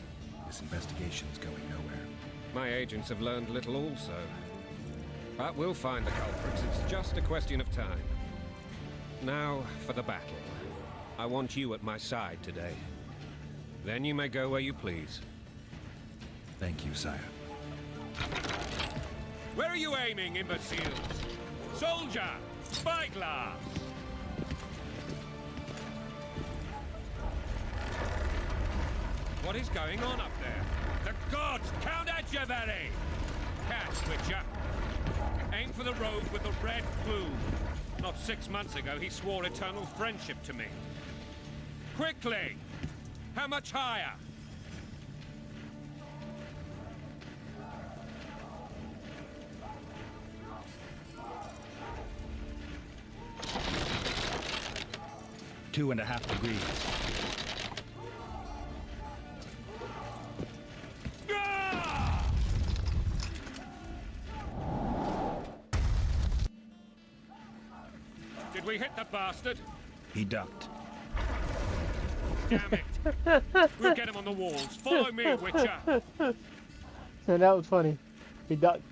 This investigation's going nowhere. My agents have learned little also. But we'll find the culprits. It's just a question of time. Now, for the battle. I want you at my side today. Then you may go where you please. Thank you, sire. Where are you aiming, imbeciles? Soldier! Spyglass! What is going on up there? The gods! Count Etcheverry! Catch, Witcher! Aim for the rogue with the red plume. Not 6 months ago, he swore eternal friendship to me. Quickly! How much higher? Two and a half degrees. Did we hit the bastard? He ducked. Damn it! We'll get him on the walls. Follow me, Witcher! And that was funny. He ducked.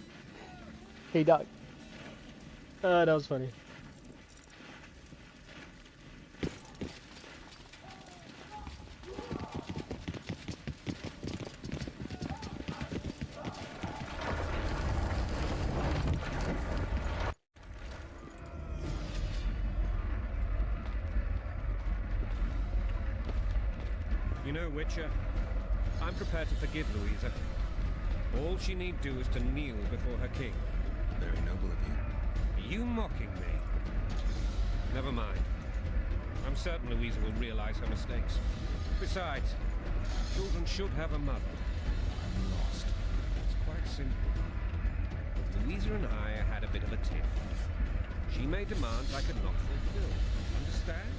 He ducked. That was funny. You know, Witcher, I'm prepared to forgive Louisa. All she need do is to kneel before her king. Very noble of you. Are you mocking me? Never mind. I'm certain Louisa will realize her mistakes. Besides, children should have a mother. I'm lost. It's quite simple. Louisa and I had a bit of a tiff. She made demands I could not fulfill. Understand?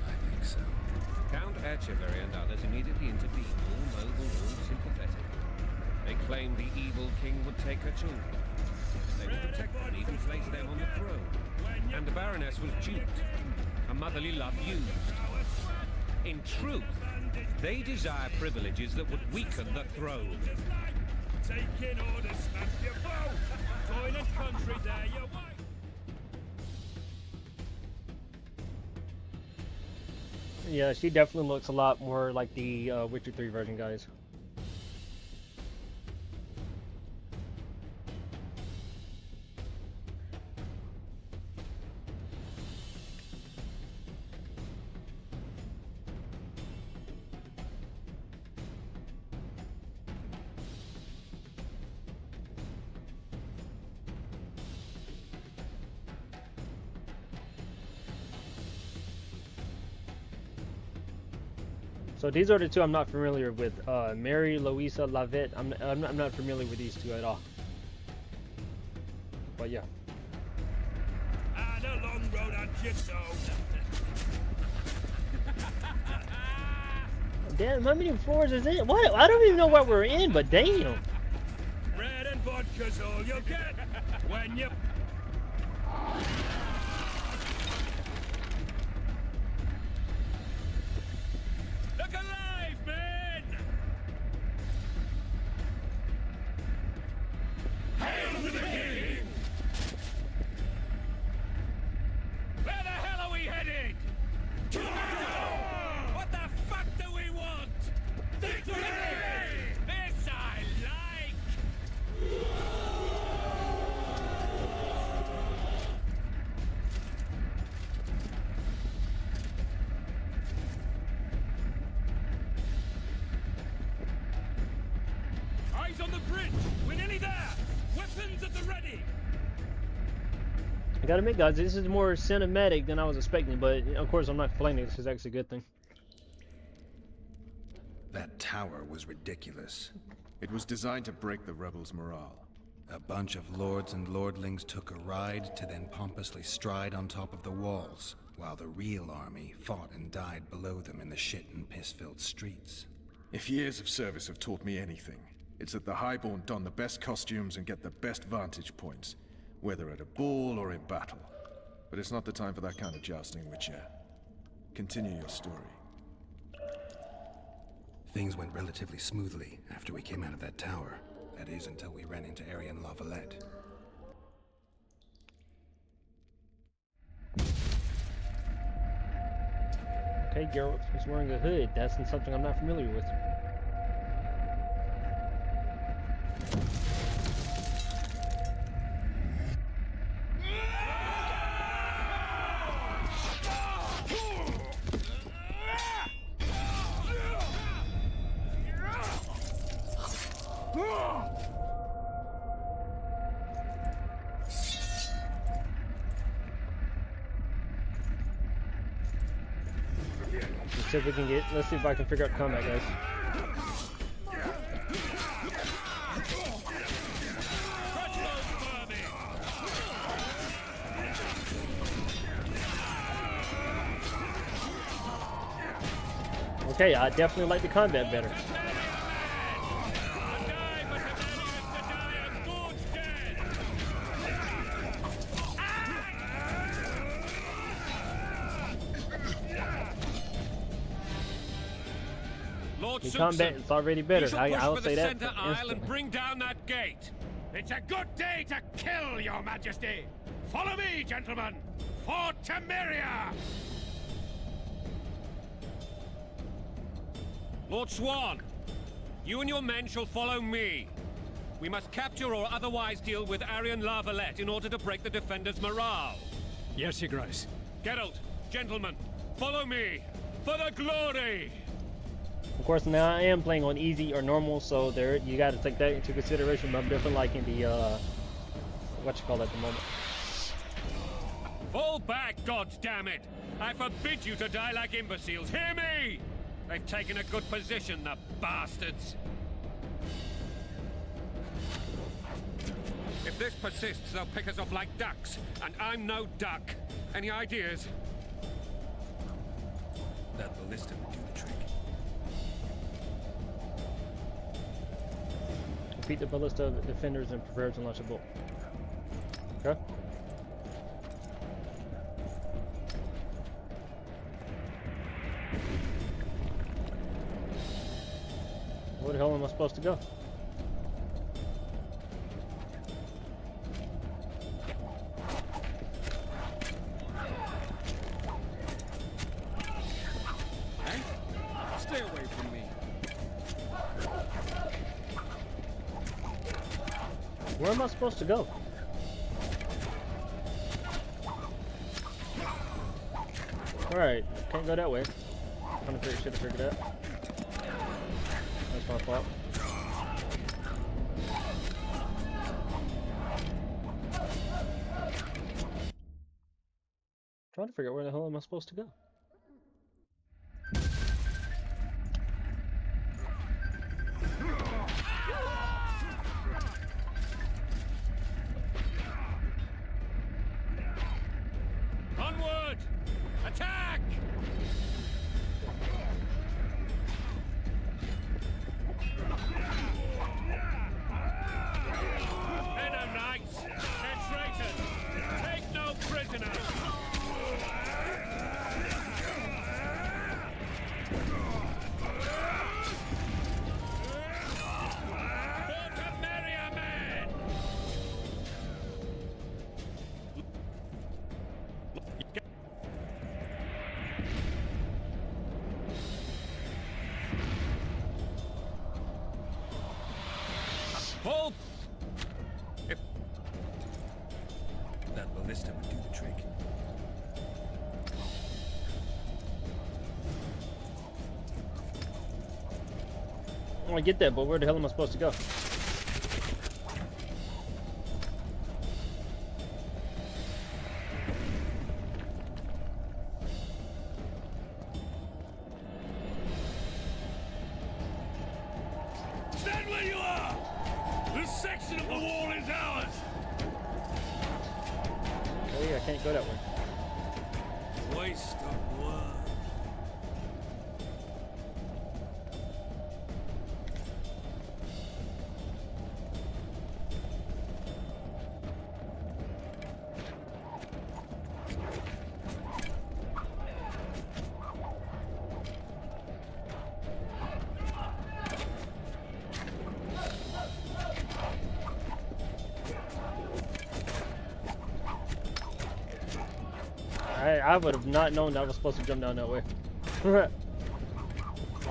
I think so. Count Etcheverry and others immediately intervened, all noble, all sympathetic. They claimed the evil king would take her children. They would protect them, even place them on the throne. And the Baroness was duped. Her motherly love used. In truth, they desire privileges that would weaken the throne. Taking orders, smash your bow. Toilet country there, your wife. Yeah, she definitely looks a lot more like the Witcher 3 version, guys. So these are the two I'm not familiar with. Mary Louisa Lavette. I'm not familiar with these two at all. But yeah. And a long road on Jigsaw. Damn, how many floors is it? What? I don't even know what we're in, but damn. Bread and vodka's all you'll get when you... Look alive, men! Hail to the king! Where the hell are we headed? To what the fuck do we want? Victory! This I like! Eyes on the bridge! We're nearly there! Weapons at the ready! I gotta admit, guys, this is more cinematic than I was expecting, but of course I'm not complaining. This is actually a good thing. That tower was ridiculous. It was designed to break the rebels' morale. A bunch of lords and lordlings took a ride to then pompously stride on top of the walls, while the real army fought and died below them in the shit and piss-filled streets. If years of service have taught me anything, it's that the Highborn don the best costumes and get the best vantage points, whether at a ball or in battle. But it's not the time for that kind of jousting, Witcher. Continue your story. Things went relatively smoothly after we came out of that tower. That is, until we ran into Aryan La Valette. Okay, Geralt is wearing a hood. That's something I'm not familiar with. Let's see if we can get. Let's see if I can figure out combat, guys. Okay, I definitely like the combat better. The combat is already better. I'll say that instantly. And bring down that gate. It's a good day to kill, Your Majesty. Follow me, gentlemen, for Temeria. Lord Swan, you and your men shall follow me. We must capture or otherwise deal with Aryan La Valette in order to break the defenders' morale. Yes, Your Grace. Geralt, gentlemen, follow me for the glory. Of course, now I am playing on easy or normal, so there you got to take that into consideration. But I'm definitely liking the what you call it at the moment. Fall back, goddammit! I forbid you to die like imbeciles. Hear me! They've taken a good position, the bastards. If this persists, they'll pick us off like ducks, and I'm no duck. Any ideas? That ballista would do the trick. Defeat the ballista defenders and prepare to launch a bolt. Okay. Where the hell am I supposed to go? Hey, stay away from me. Where am I supposed to go? Alright, can't go that way. Should have figured it out. That's my fault. Trying to figure out where the hell am I supposed to go. Onward! Attack! Venom Knights! They're traitors! Take no prisoners! For Temeria men! Pull! If That ballista would do the trick. I get that, but where the hell am I supposed to go? Stand where you are! This section of the wall is ours! Oh yeah, I can't go that way. Waste of words. I would have not known that I was supposed to jump down that way. I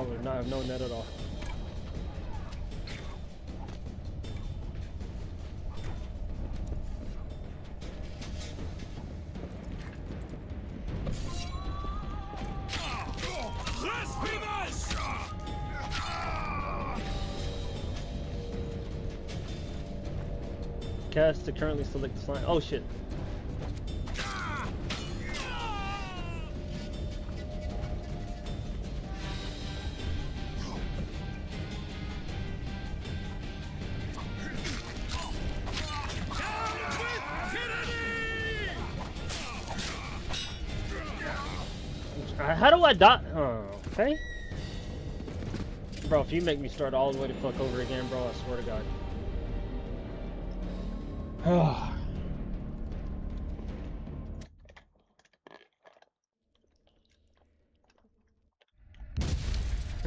would not have known that at all. Blasphemous! Cast to currently select the slime. Oh shit. How do I die? Oh, okay. Bro, if you make me start all the way to fuck over again, bro, I swear to God.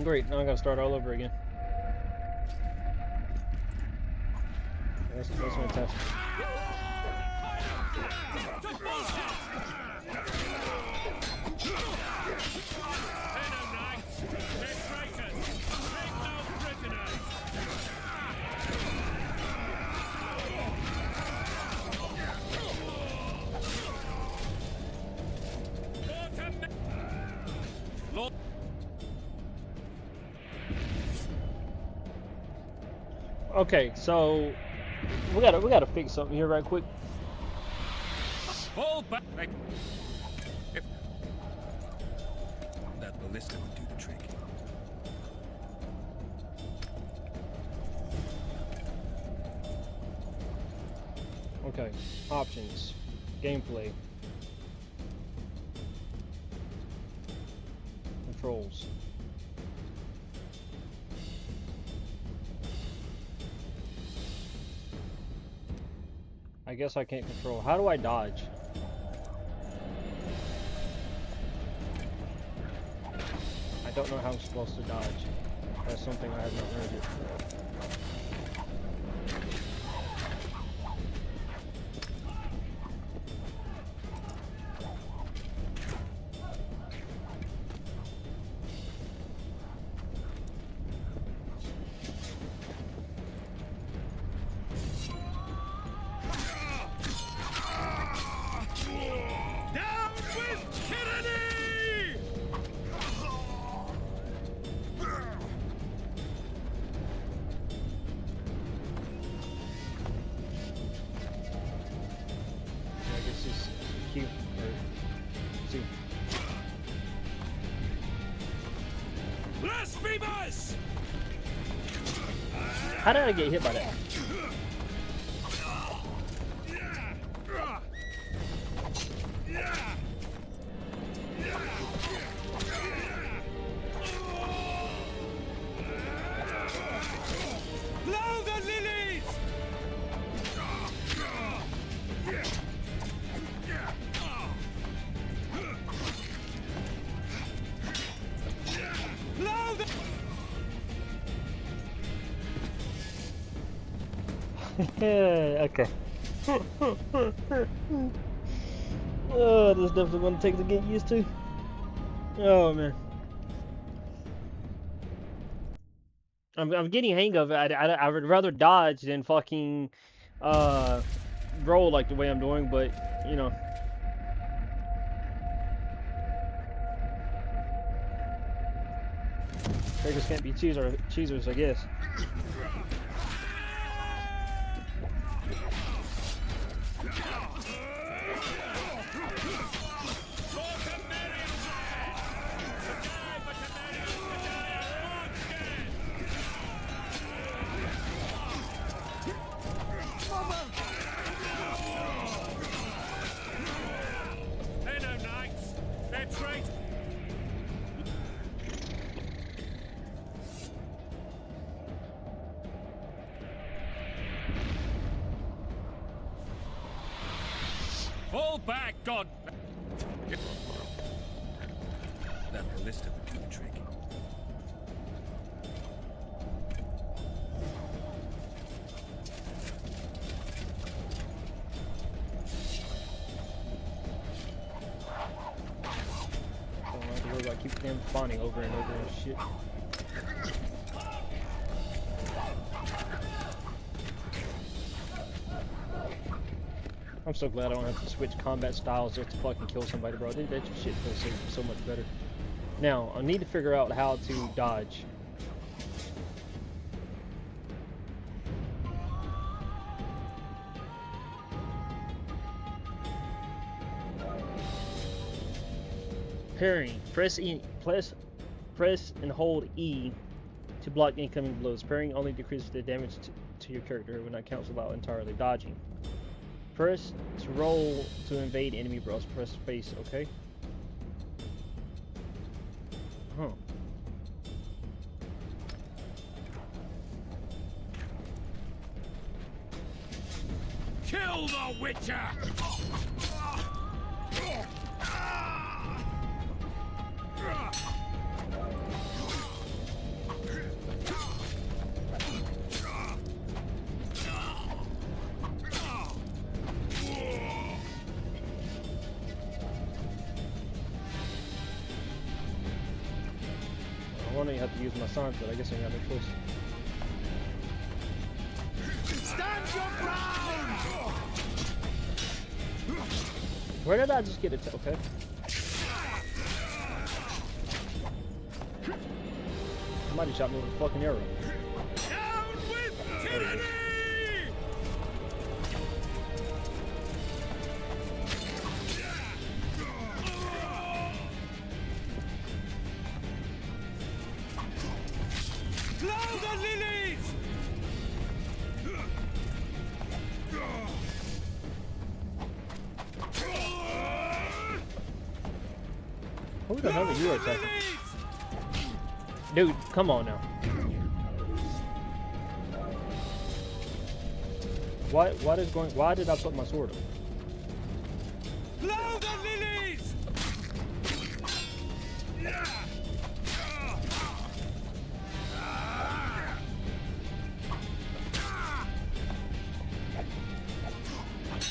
Great, now I gotta start all over again. That's fantastic. Okay, so we gotta fix something here right quick. Fall back. If That ballista would do the trick. Okay, options, gameplay, controls. I guess I can't control. How do I dodge? I don't know how I'm supposed to dodge. That's something I have not learned yet. Down with tyranny! I guess it's Q or C. Blasphemous! How did I get hit by that? Blow the lilies! Blow the... Okay. Oh, this is definitely going to take to get used to. Oh man, I'm getting hang of it. I would rather dodge than fucking roll like the way I'm doing, but you know. Beggars can't be choosers, I guess. They're no knights. They're traitors. Fall back, God! That ballista would do the trick. Don't have to worry about keep them spawning over and over and shit. I'm so glad I don't have to switch combat styles just to fucking kill somebody, bro. That shit feels so much better. Now, I need to figure out how to dodge. Parrying. Press and hold E to block incoming blows. Parrying only decreases the damage to your character. It will not cancel out entirely. Dodging. Press to roll to invade enemy bros. Press space, okay? Huh. Kill the Witcher! I wonder you have to use my signs, but I guess I ain't got no choice. Stand your ground! Where did I just get it? Okay. Somebody shot me with a fucking arrow. Down with Tyranny! Blow the lilies! Who the hell are you attacking? Dude, come on now. Why did I put my sword up? Blow the lilies!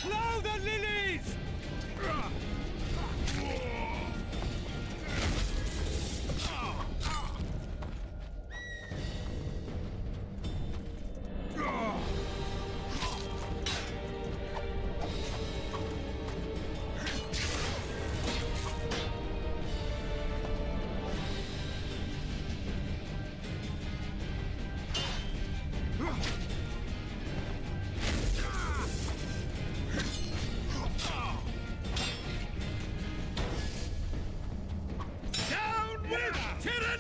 Blow the lilies!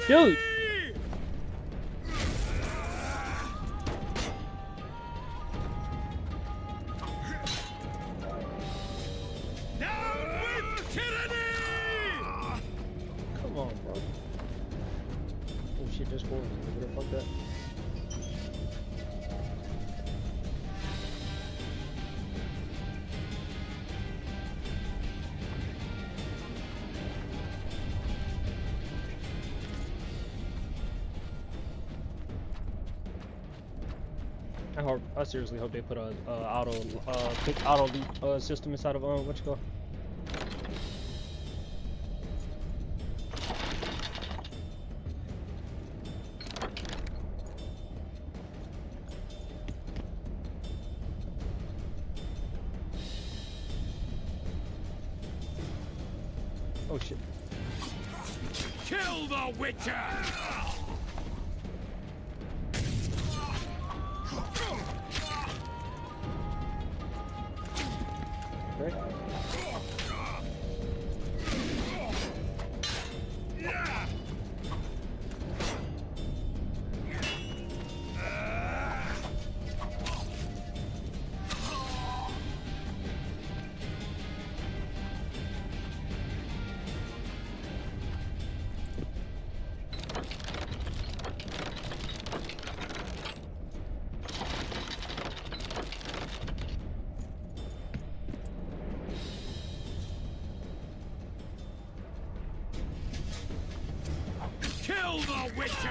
Dude! Down with tyranny! Come on, bro. Oh shit, just forward. Where the fuck that? I seriously hope they put a quick auto loot system inside of what you call. Oh shit! Kill the Witcher! Right. Kill the Witcher!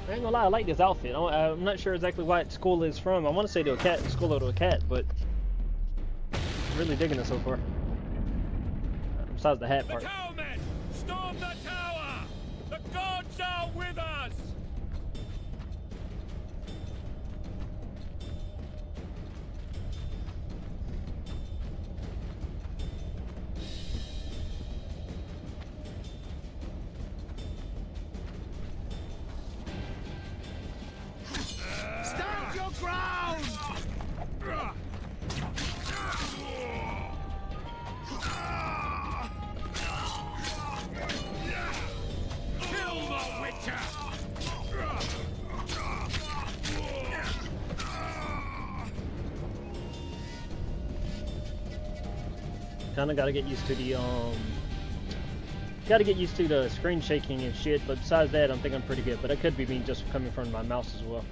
I ain't gonna lie, I like this outfit. I'm not sure exactly what school it's from. I want to say to a cat, school to a cat, but I'm really digging it so far. Besides the hat part. The Towermen! Storm the tower! The gods are with us! Stand your ground! Kill the Witcher! Kinda gotta get used to the gotta get used to the screen shaking and shit, but besides that, I'm thinking I'm pretty good. But it could be me just coming from my mouse as well.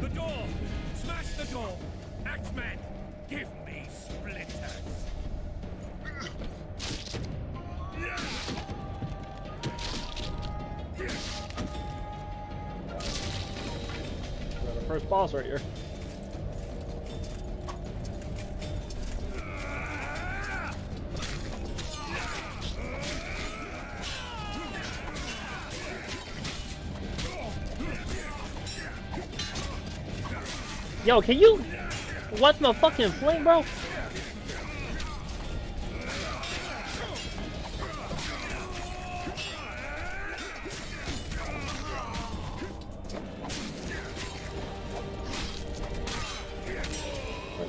The door! Smash the door! Axemen, give me splinters! The first boss right here. Yo, can you watch my fucking flame, bro?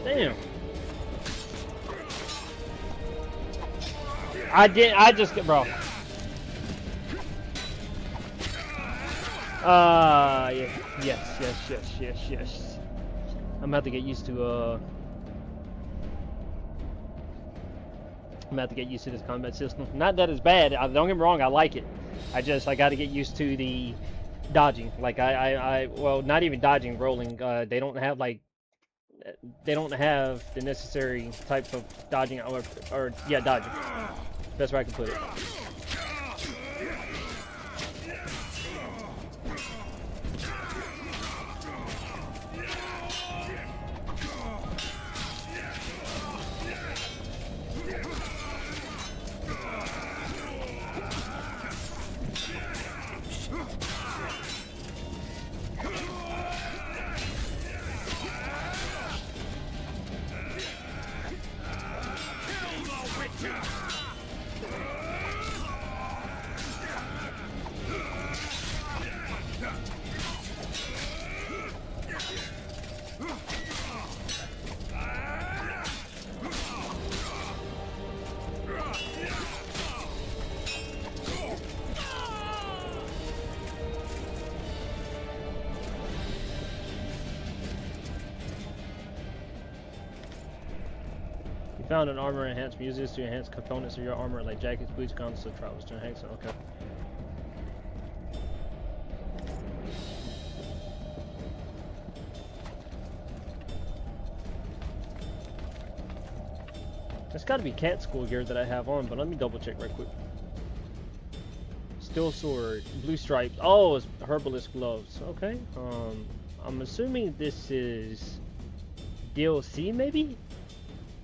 Damn. I just get, bro. Yes. I'm about to get used to I'm about to get used to this combat system. Not that it's bad. Don't get me wrong, I like it. I got to get used to the dodging. Like well, not even dodging, rolling. They don't have like the necessary type of dodging or yeah, dodging. Best way I can put it. Found an armor enhancement. Use this to enhance components of your armor like jackets, boots, gauntlets, and trousers to enhance it. Okay. It's got to be cat school gear that I have on, but let me double check right quick. Steel sword, blue stripes. Oh, it's herbalist gloves. Okay. I'm assuming this is DLC, maybe.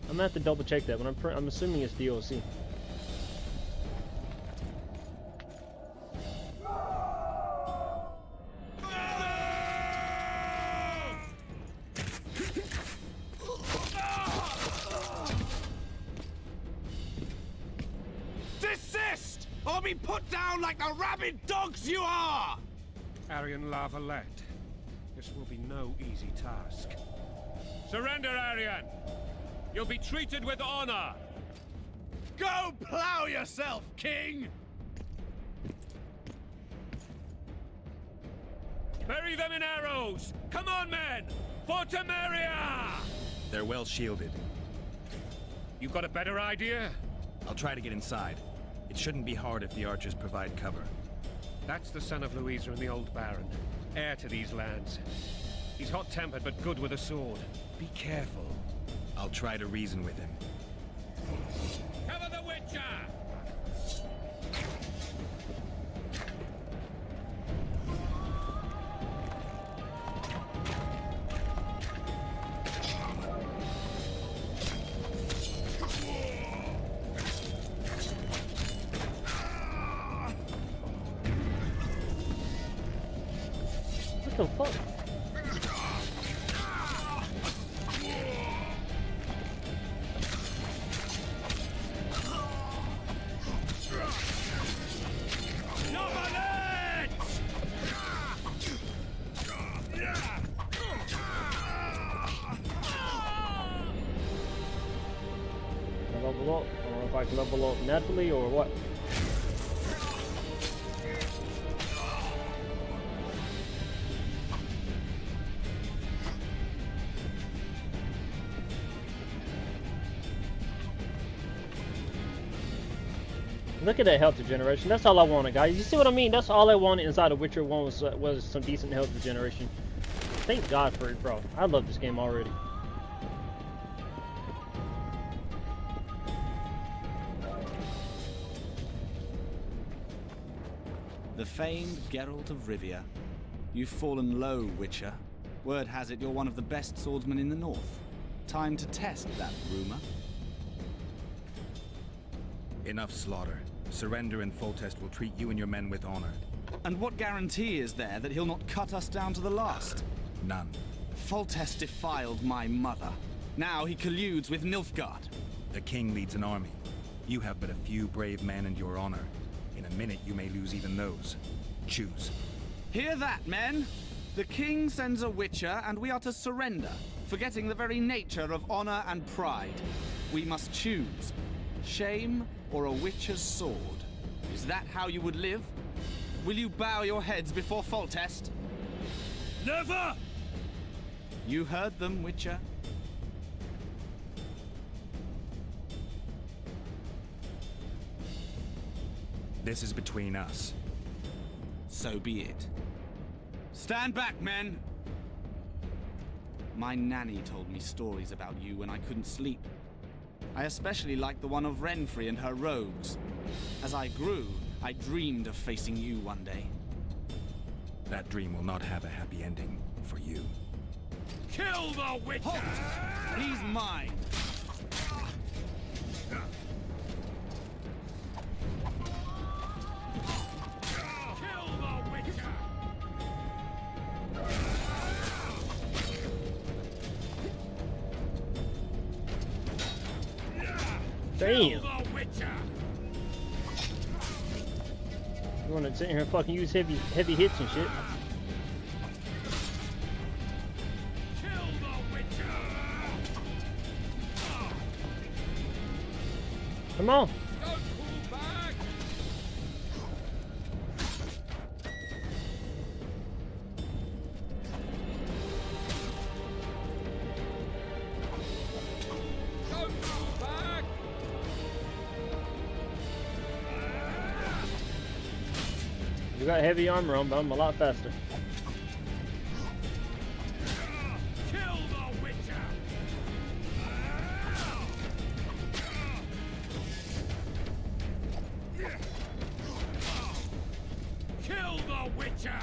I'm gonna have to double check that, but I'm assuming it's DLC. Desist, or be put down like the rabid dogs you are! Arian La Valette, this will be no easy task. Surrender, Arian! You'll be treated with honor! Go plow yourself, King! Bury them in arrows! Come on, men! For Temeria! They're well shielded. You got a better idea? I'll try to get inside. It shouldn't be hard if the archers provide cover. That's the son of Louisa and the old Baron, heir to these lands. He's hot-tempered but good with a sword. Be careful. I'll try to reason with him. Cover the Witcher! What the fuck? Level up. I don't know if I can level up naturally or what. Look at that health regeneration. That's all I wanted, guys. You see what I mean? That's all I wanted inside of Witcher 1 was some decent health regeneration. Thank God for it, bro. I love this game already. The famed Geralt of Rivia. You've fallen low, Witcher. Word has it you're one of the best swordsmen in the north. Time to test that rumor. Enough slaughter. Surrender and Foltest will treat you and your men with honor. And what guarantee is there that he'll not cut us down to the last? None. Foltest defiled my mother. Now he colludes with Nilfgaard. The king leads an army. You have but a few brave men and your honor. In a minute you may lose even those. Choose. Hear that, men? The king sends a Witcher and we are to surrender, forgetting the very nature of honor and pride. We must choose. Shame or a Witcher's sword? Is that how you would live? Will you bow your heads before Foltest? Never! You heard them, Witcher. This is between us. So be it. Stand back, men! My nanny told me stories about you when I couldn't sleep. I especially liked the one of Renfri and her rogues. As I grew, I dreamed of facing you one day. That dream will not have a happy ending for you. Kill the Witcher! Halt! He's mine! Kill the Witcher! Damn! Kill the Witcher! You wanna sit here and fucking use heavy hits and shit? Kill the Witcher! Come on! Don't pull back! Don't pull back! You got heavy armor on, but I'm a lot faster. Kill the Witcher! Kill the Witcher!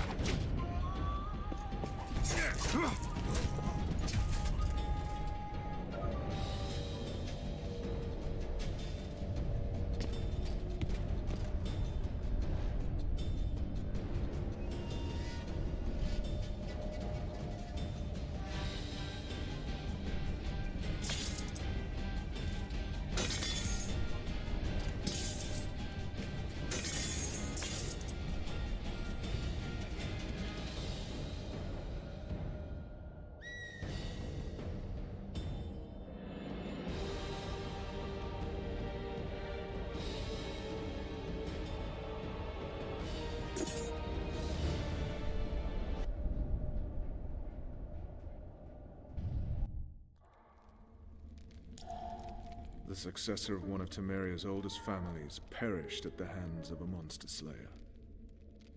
The successor of one of Temeria's oldest families perished at the hands of a monster slayer.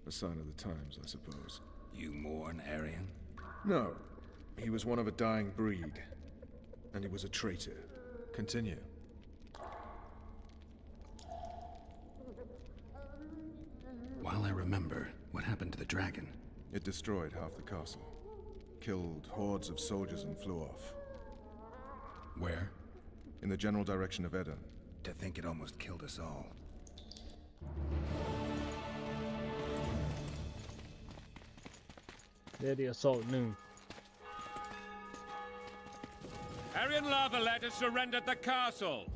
A sign of the times, I suppose. You mourn, Arian? No. He was one of a dying breed. And he was a traitor. Continue. While I remember, what happened to the dragon? It destroyed half the castle. Killed hordes of soldiers and flew off. Where? In the general direction of Edda. To think it almost killed us all. There the assault at noon. Arian Lavalet has surrendered the castle.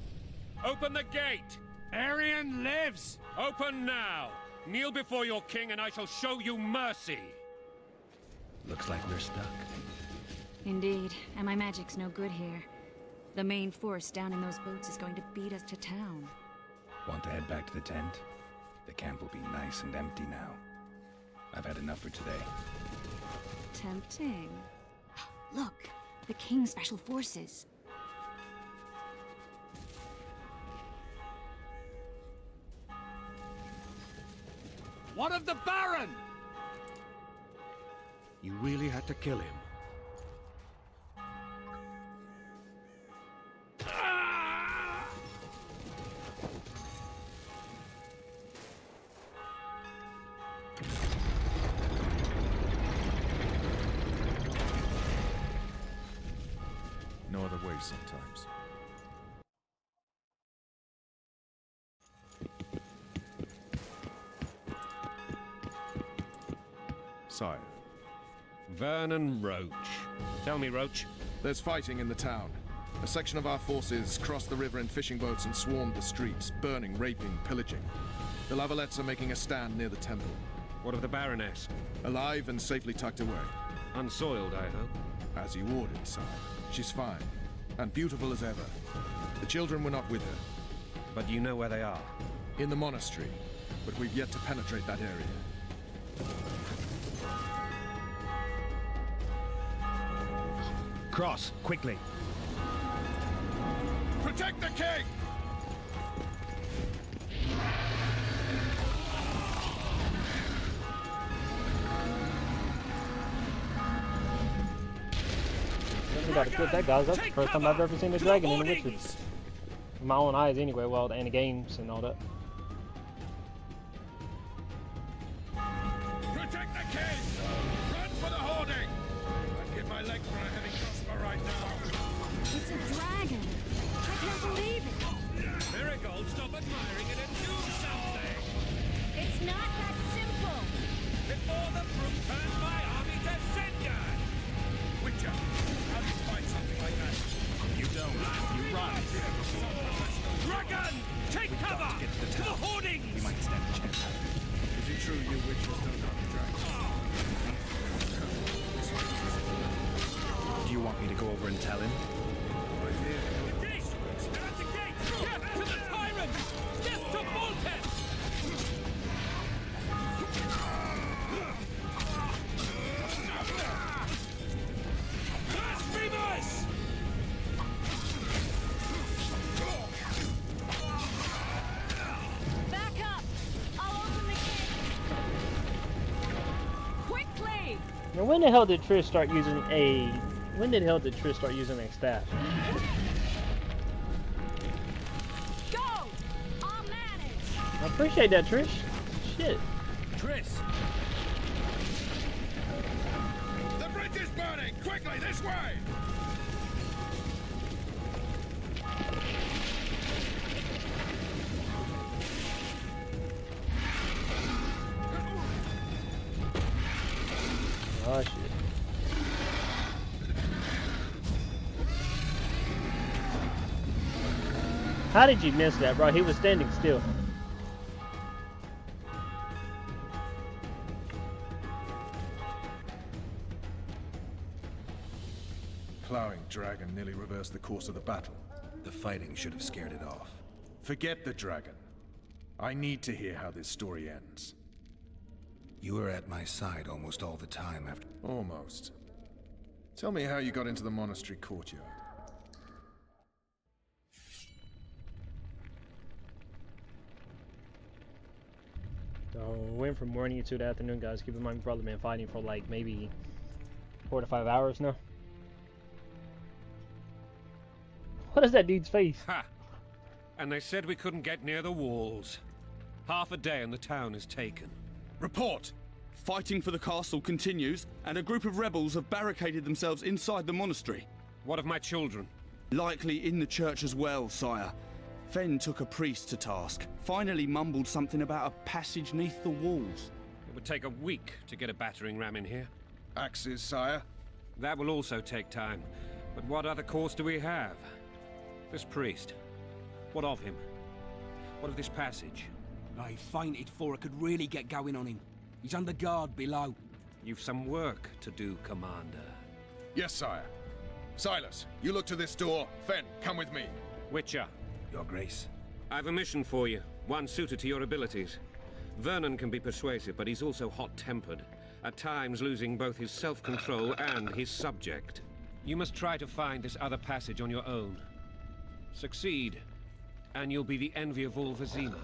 Open the gate. Arian lives! Open now. Kneel before your king and I shall show you mercy. Looks like we're stuck. Indeed, and my magic's no good here. The main force down in those boats is going to beat us to town. Want to head back to the tent? The camp will be nice and empty now. I've had enough for today. Tempting. Look, the King's Special Forces. What of the Baron? You really had to kill him. No other way sometimes. Sire. Vernon Roach. Tell me, Roach. There's fighting in the town. A section of our forces crossed the river in fishing boats and swarmed the streets, burning, raping, pillaging. The Lavalettes are making a stand near the temple. What of the Baroness? Alive and safely tucked away. Unsoiled, I hope. As you ordered, sire. She's fine. And beautiful as ever. The children were not with her. But you know where they are? In the monastery. But we've yet to penetrate that area. Cross, quickly. Protect the king! We gotta quit that, guys. That's the first time I've ever seen a dragon in The Witcher. With my own eyes, anyway. Well, and the games and all that. Protect the king! Run for the hoarding! I'd give my legs for a heavy crossbow right now. It's a dragon. I can't believe it. Marigold, stop admiring it and do something! It's not that simple. Before the brute turns my army to cinder! Witcher, how do you fight something like that? You don't. You run. Dragon! Take cover! To the hoardings! We might stand a chance. Is it true you witches don't know the dragons? Do you want me to go over and tell him? The gate! They're at the gate! Death to the tyrant! Death to Voltes! Blasphemous! Back up. I'll open the gate. Quickly. Now, when the hell did Trish start using a? When the hell did Trish start using a staff? Go. I'll manage. I appreciate that, Trish. Shit. Triss! The bridge is burning! Quickly, this way! Oh shit. How did you miss that, bro? He was standing still. Plowing dragon nearly reversed the course of the battle. The fighting should have scared it off. Forget the dragon. I need to hear how this story ends. You were at my side almost all the time after... Almost. Tell me how you got into the monastery courtyard. So, went from morning to the afternoon, guys. Keep in mind, we've probably been fighting for like maybe 4 to 5 hours now. What is that dude's face? Ha! And they said we couldn't get near the walls. Half a day and the town is taken. Report! Fighting for the castle continues, and a group of rebels have barricaded themselves inside the monastery. What of my children? Likely in the church as well, sire. Fen took a priest to task. Finally mumbled something about a passage neath the walls. It would take a week to get a battering ram in here. Axes, sire? That will also take time. But what other course do we have? This priest. What of him? What of this passage? I fainted before I could really get going on him. He's under guard below. You've some work to do, Commander. Yes, sire. Silas, you look to this door. Fen, come with me. Witcher. Your Grace. I've a mission for you, one suited to your abilities. Vernon can be persuasive, but he's also hot-tempered, at times losing both his self-control and his subject. You must try to find this other passage on your own. Succeed, and you'll be the envy of all Vizima.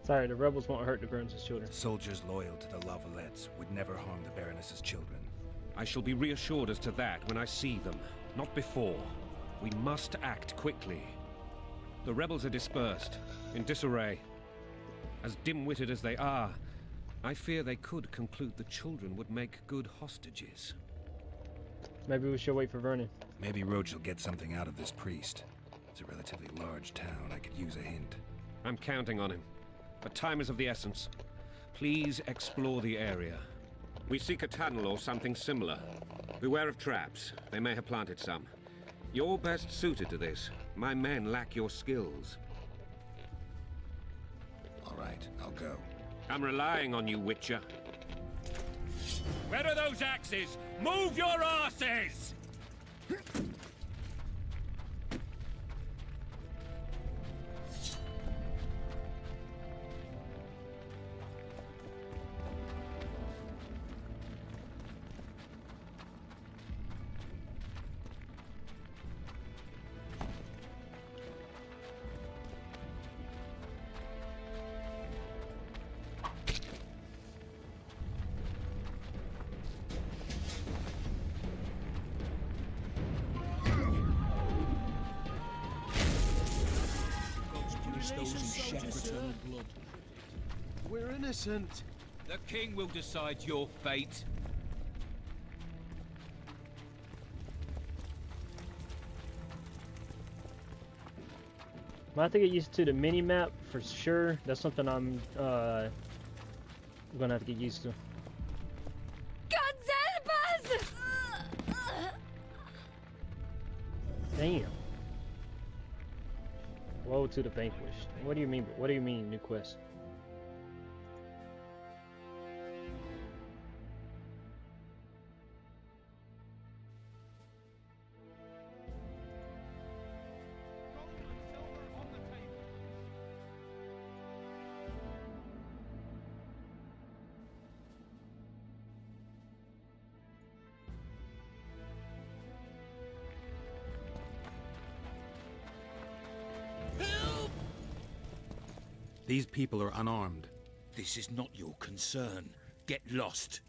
Sorry, the rebels won't hurt the Burns' children. Soldiers loyal to the Lavalettes would never harm the Baroness's children. I shall be reassured as to that when I see them, not before. We must act quickly. The rebels are dispersed, in disarray. As dim-witted as they are, I fear they could conclude the children would make good hostages. Maybe we should wait for Vernon. Maybe Roach will get something out of this priest. It's a relatively large town. I could use a hint. I'm counting on him. But time is of the essence. Please explore the area. We seek a tunnel or something similar. Beware of traps. They may have planted some. You're best suited to this. My men lack your skills. All right, I'll go. I'm relying on you, Witcher. Where are those axes? Move your asses! Those who shed fraternal blood. We're innocent. The king will decide your fate. I have to get used to the mini-map for sure. That's something I'm gonna have to get used to. God help us! Damn. Woe to the vanquished. What do you mean? What do you mean, new quest? These people are unarmed. This is not your concern. Get lost.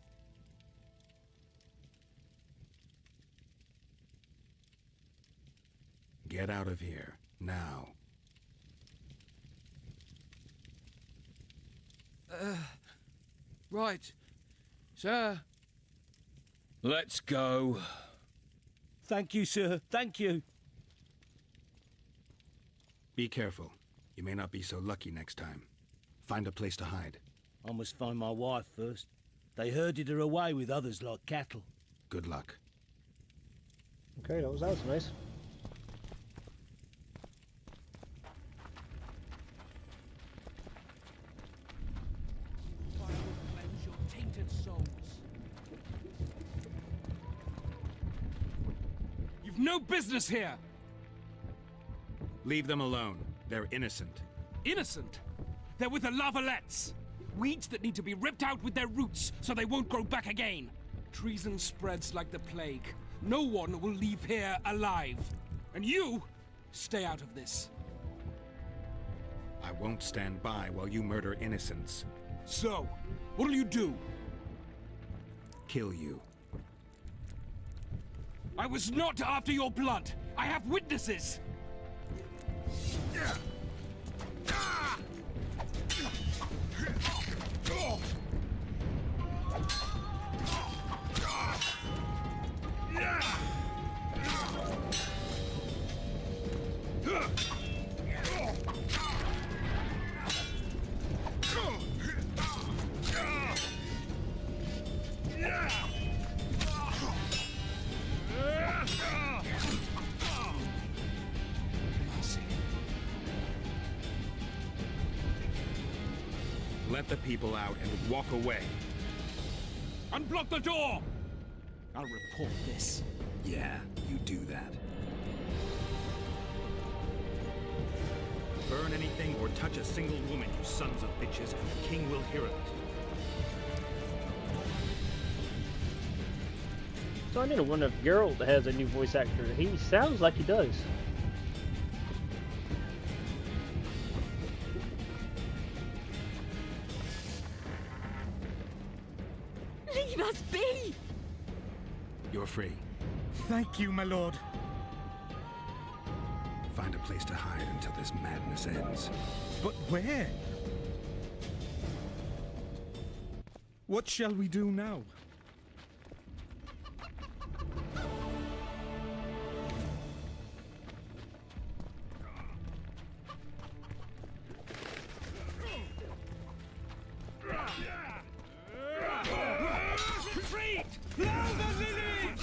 Get out of here, now. Right, sir. Let's go. Thank you, sir. Thank you. Be careful. You may not be so lucky next time. Find a place to hide. I must find my wife first. They herded her away with others like cattle. Good luck. Okay, that was nice. Fire will cleanse your tainted souls. You've no business here! Leave them alone. They're innocent. Innocent? They're with the Lavalettes. Weeds that need to be ripped out with their roots so they won't grow back again. Treason spreads like the plague. No one will leave here alive. And you, stay out of this. I won't stand by while you murder innocents. So, what'll you do? Kill you. I was not after your blood. I have witnesses. Let the people out and walk away. Unblock the door! I'll report this. Yeah, you do that. Burn anything or touch a single woman, you sons of bitches, and the king will hear of it. So I need to wonder if Geralt has a new voice actor. He sounds like he does. us be! You're free. Thank you, my lord. Find a place to hide until this madness ends. But where? What shall we do now? Retreat! Now the lilies!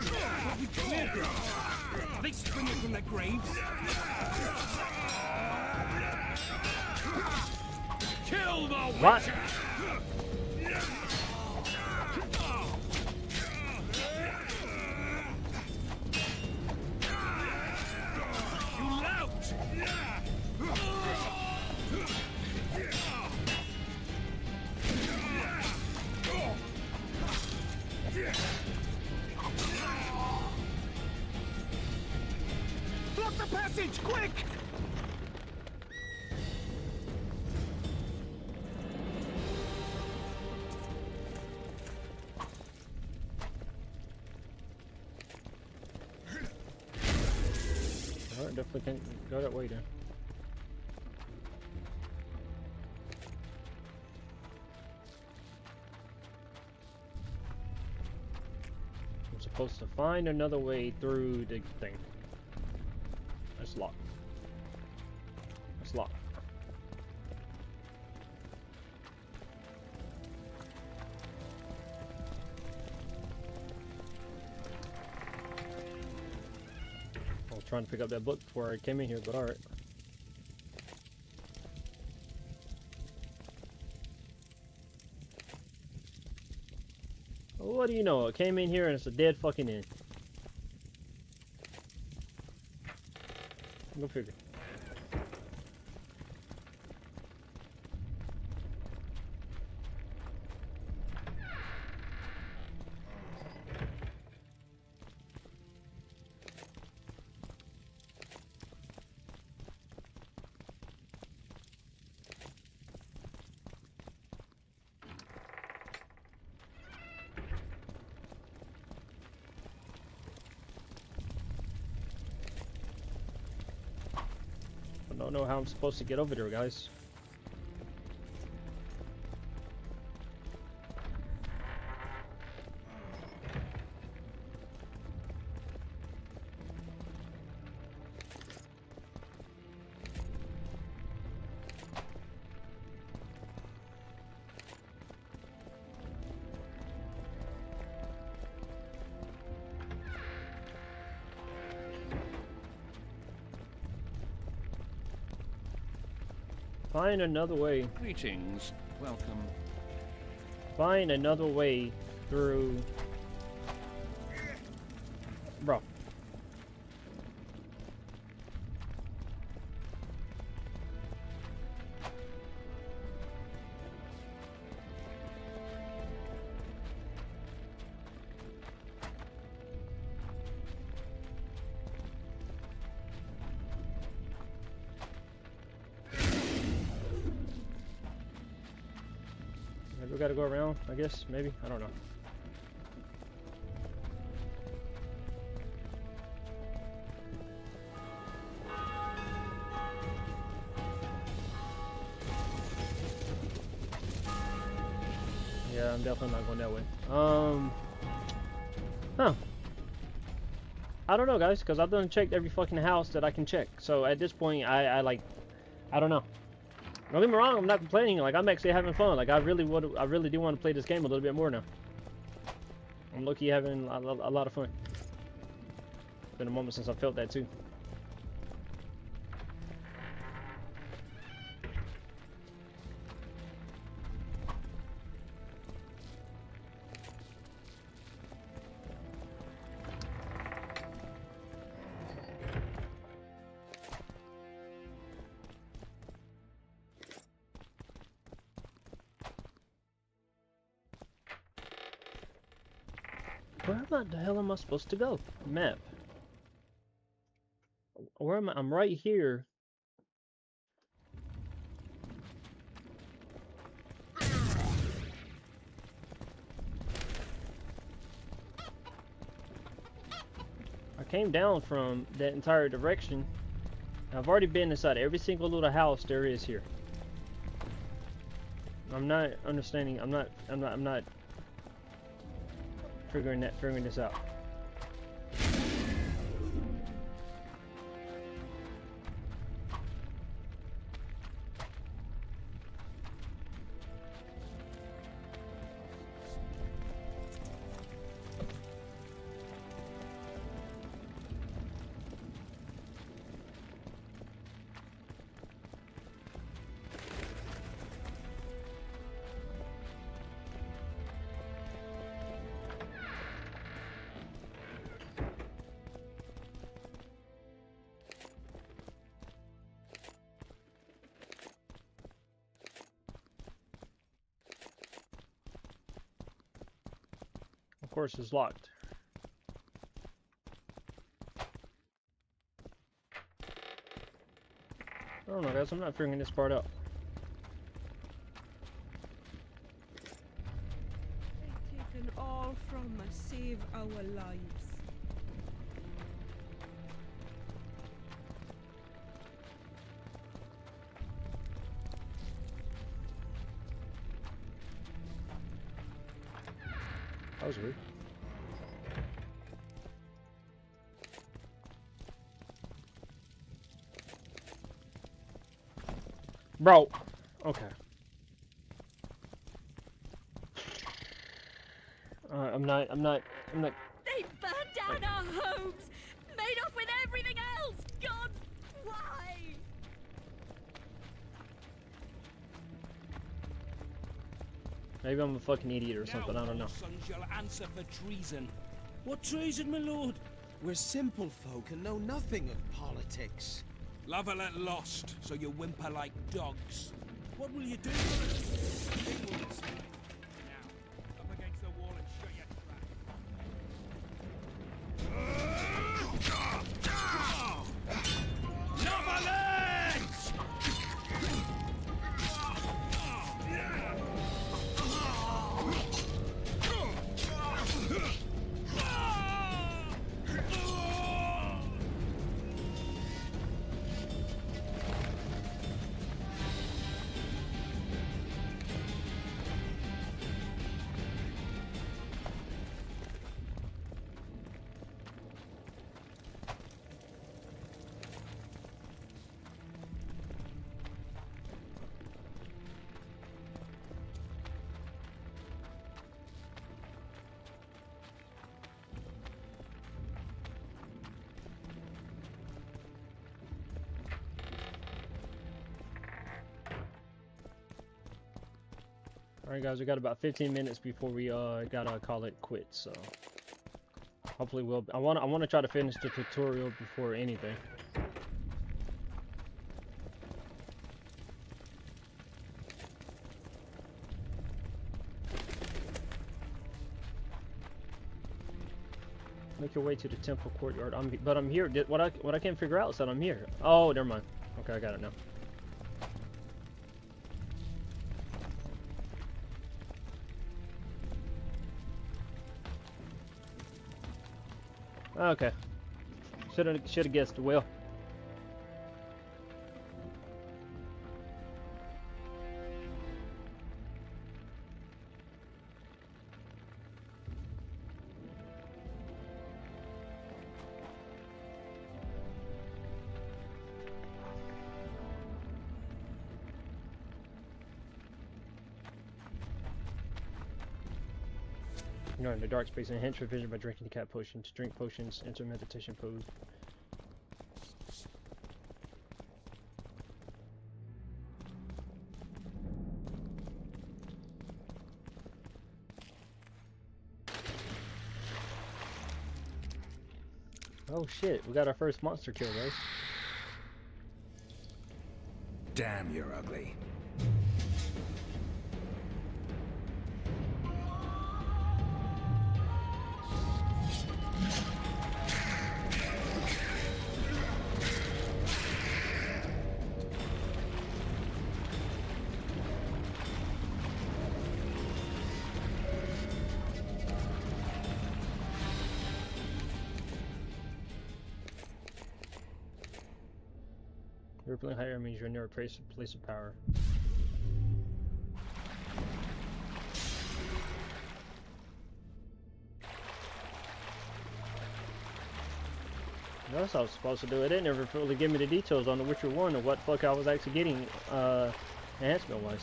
Have we cleared them? Are they springing from their graves? Kill the What? witcher! You lout! Block the passage, quick! Alright, definitely can't go that way then. I'm supposed to find another way through the thing. That's locked. That's locked. I was trying to pick up that book before I came in here, but alright. What do you know? I came in here and it's a dead fucking end. Go figure. I don't know how I'm supposed to get over there, guys. Find another way. Greetings. Welcome. Find another way through. Bro. Maybe we gotta go around, I guess, maybe, I don't know. Yeah, I'm definitely not going that way. Huh. I don't know, guys, because I've done checked every fucking house that I can check. So at this point, I don't know. Don't get me wrong, I'm not complaining. Like, I'm actually having fun. Like, I really do want to play this game a little bit more now. I'm low-key having a lot of fun. It's been a moment since I felt that too. Where the hell am I supposed to go? Map. Where am I? I'm right here. came down from that entire direction. I've already been inside every single little house there is here. I'm not understanding. I'm not figuring this out. Of course, it's locked. I don't know, guys. I'm not figuring this part out. They've taken all from us, save our lives. That was weird. Bro. Okay. I'm not. They burned down our homes, made off with everything else. God, why? Maybe I'm a fucking idiot or something. I don't know. Son shall answer for treason. What treason, my lord? We're simple folk and know nothing of politics. Lavalette lost, so you whimper like dogs. What will you do? They will decide. Now, up against the wall and shut your trap. Lavalette! Alright guys, we got about 15 minutes before we gotta call it quits, so hopefully we'll I wanna try to finish the tutorial before anything. Make your way to the temple courtyard. But I'm here. What I can't figure out is that I'm here. Oh, never mind. Okay, I got it now. Okay. Should have guessed the wheel. You know, in the dark space, enhance your vision by drinking the cat potion. To drink potions, enter meditation pose. Oh shit, we got our first monster kill, guys. Damn, you're ugly. Rippling higher means you're near a place of power. That's how I was supposed to do it. They never really give me the details on The Witcher 1 of what the fuck I was actually getting enhancement wise.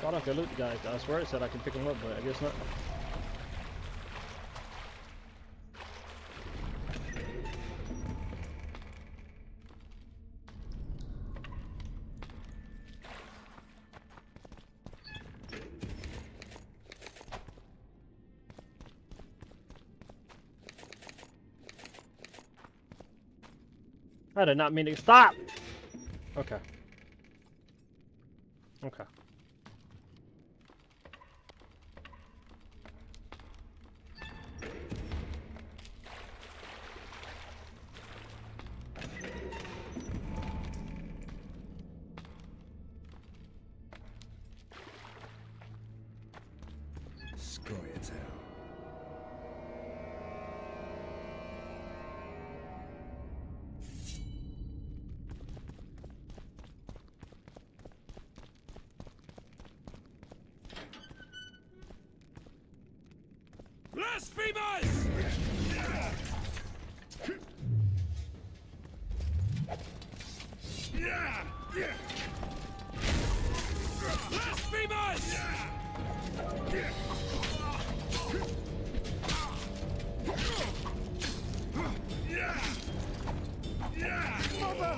Thought I could loot the guys. I swear it said I could pick them up, but I guess not. I did not mean to stop! Okay. Okay. Scoia'tael. Blasphemers! Blasphemers! Mother!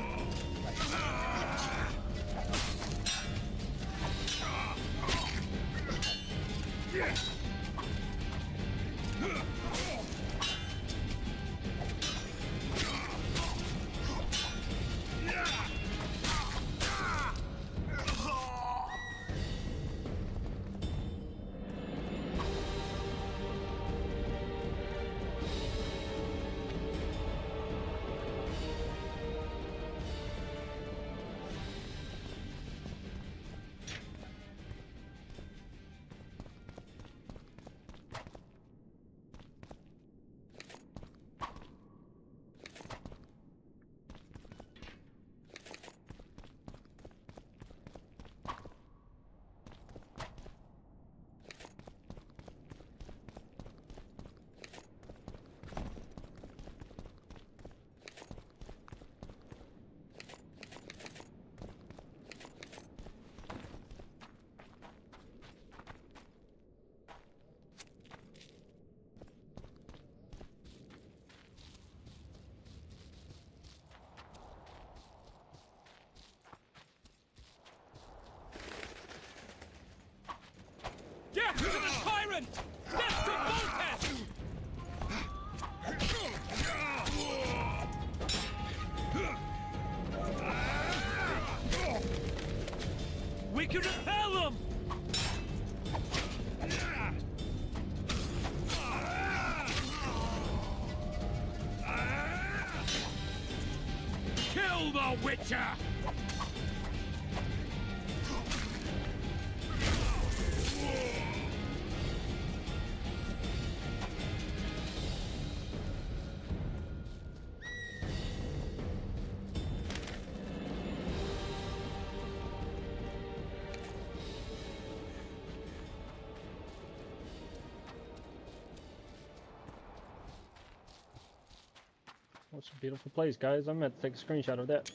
can repel them! Kill the Witcher! What's a beautiful place, guys. I'm going to take a screenshot of that.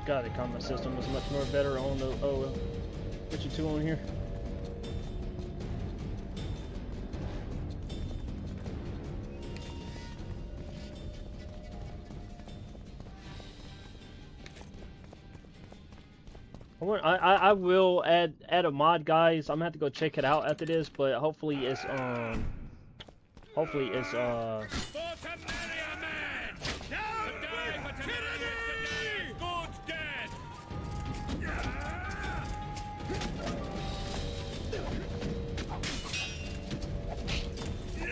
God, the combat system is much more better on the Witcher 2 on here. I will add a mod, guys. I'm gonna have to go check it out after this, but hopefully it's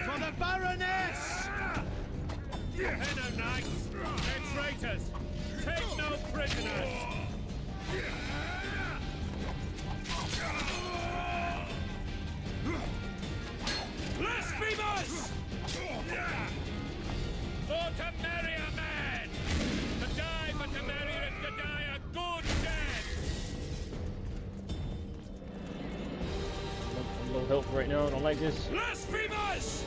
For the Baroness! Head knights! They're traitors! Take no prisoners! Blasphemers! For Temeria, man! To die for Temeria is to die a good death! I'm low health right now. I don't like this. Blasphemers!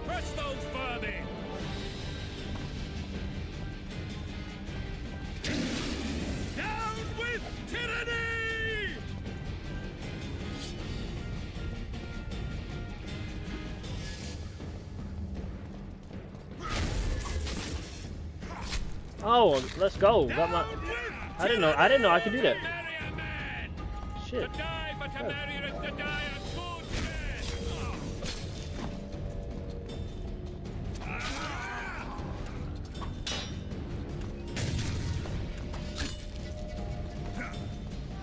Press those vermin! Down with tyranny! Oh, let's go. Got my. I didn't know I could do that. Shit. To die for Temeria is to die a good death!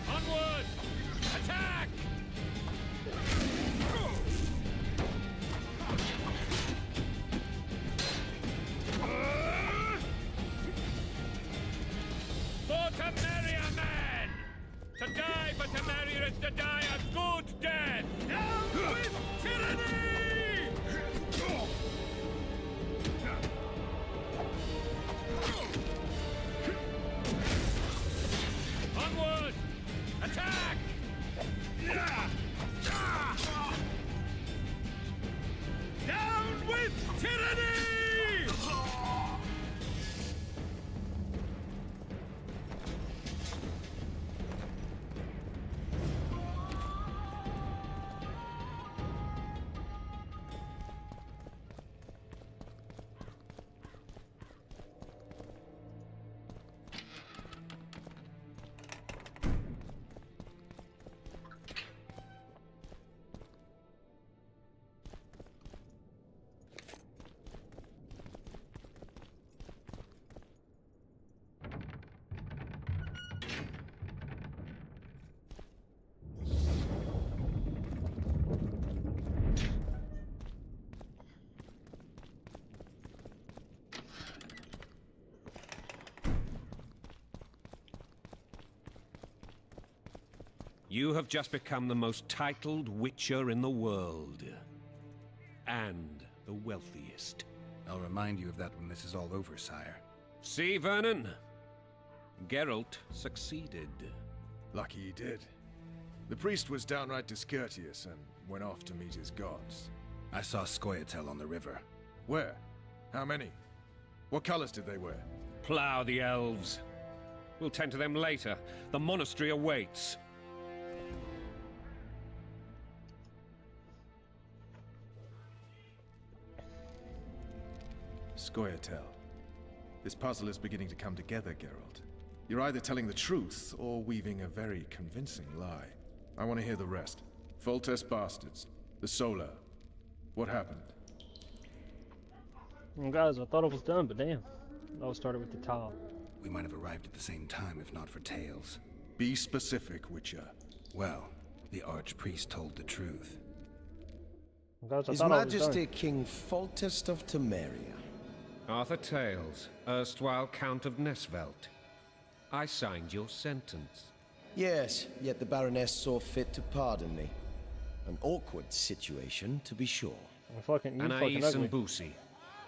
Onward! Attack! For Temeria, man! To die for Temeria is to die a good death! Down with tyranny! Onward! Attack! Down with tyranny! You have just become the most titled Witcher in the world. And the wealthiest. I'll remind you of that when this is all over, sire. See, Vernon? Geralt succeeded. Lucky he did. The priest was downright discourteous and went off to meet his gods. I saw Scoia'tael on the river. Where? How many? What colors did they wear? Plough the elves. We'll tend to them later. The monastery awaits. Scoia'tael. This puzzle is beginning to come together, Geralt. You're either telling the truth or weaving a very convincing lie. I want to hear the rest. Foltest bastards. The Solar. What happened? Well, guys, I thought it was done, but damn. It all started with the tile. We might have arrived at the same time if not for Tales. Be specific, Witcher. Well, the Archpriest told the truth. Guys, His Majesty King Foltest of Temeria. Arthur Tales, erstwhile Count of Nesvelt. I signed your sentence. Yes, yet the Baroness saw fit to pardon me. An awkward situation, to be sure. Anais and Boussy,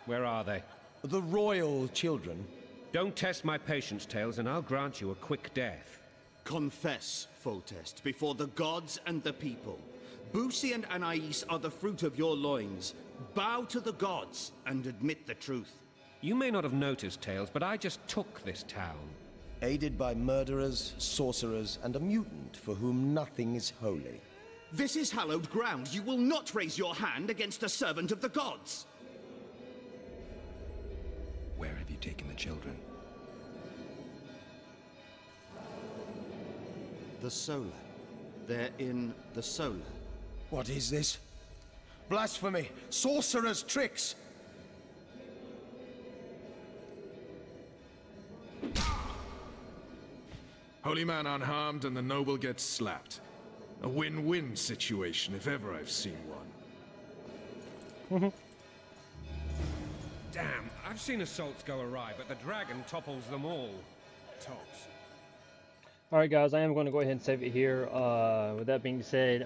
where are they? The royal children. Don't test my patience, Tales, and I'll grant you a quick death. Confess, Foltest, before the gods and the people. Boussy and Anais are the fruit of your loins. Bow to the gods and admit the truth. You may not have noticed, Tales, but I just took this town. Aided by murderers, sorcerers, and a mutant for whom nothing is holy. This is hallowed ground. You will not raise your hand against a servant of the gods. Where have you taken the children? The Solar. They're in the Solar. What is this? Blasphemy! Sorcerer's tricks! Holy man unharmed and the noble gets slapped. A win-win situation, if ever I've seen one. Damn, I've seen assaults go awry, but the dragon topples them all. Tops. Alright guys, I am going to go ahead and save it here. With that being said,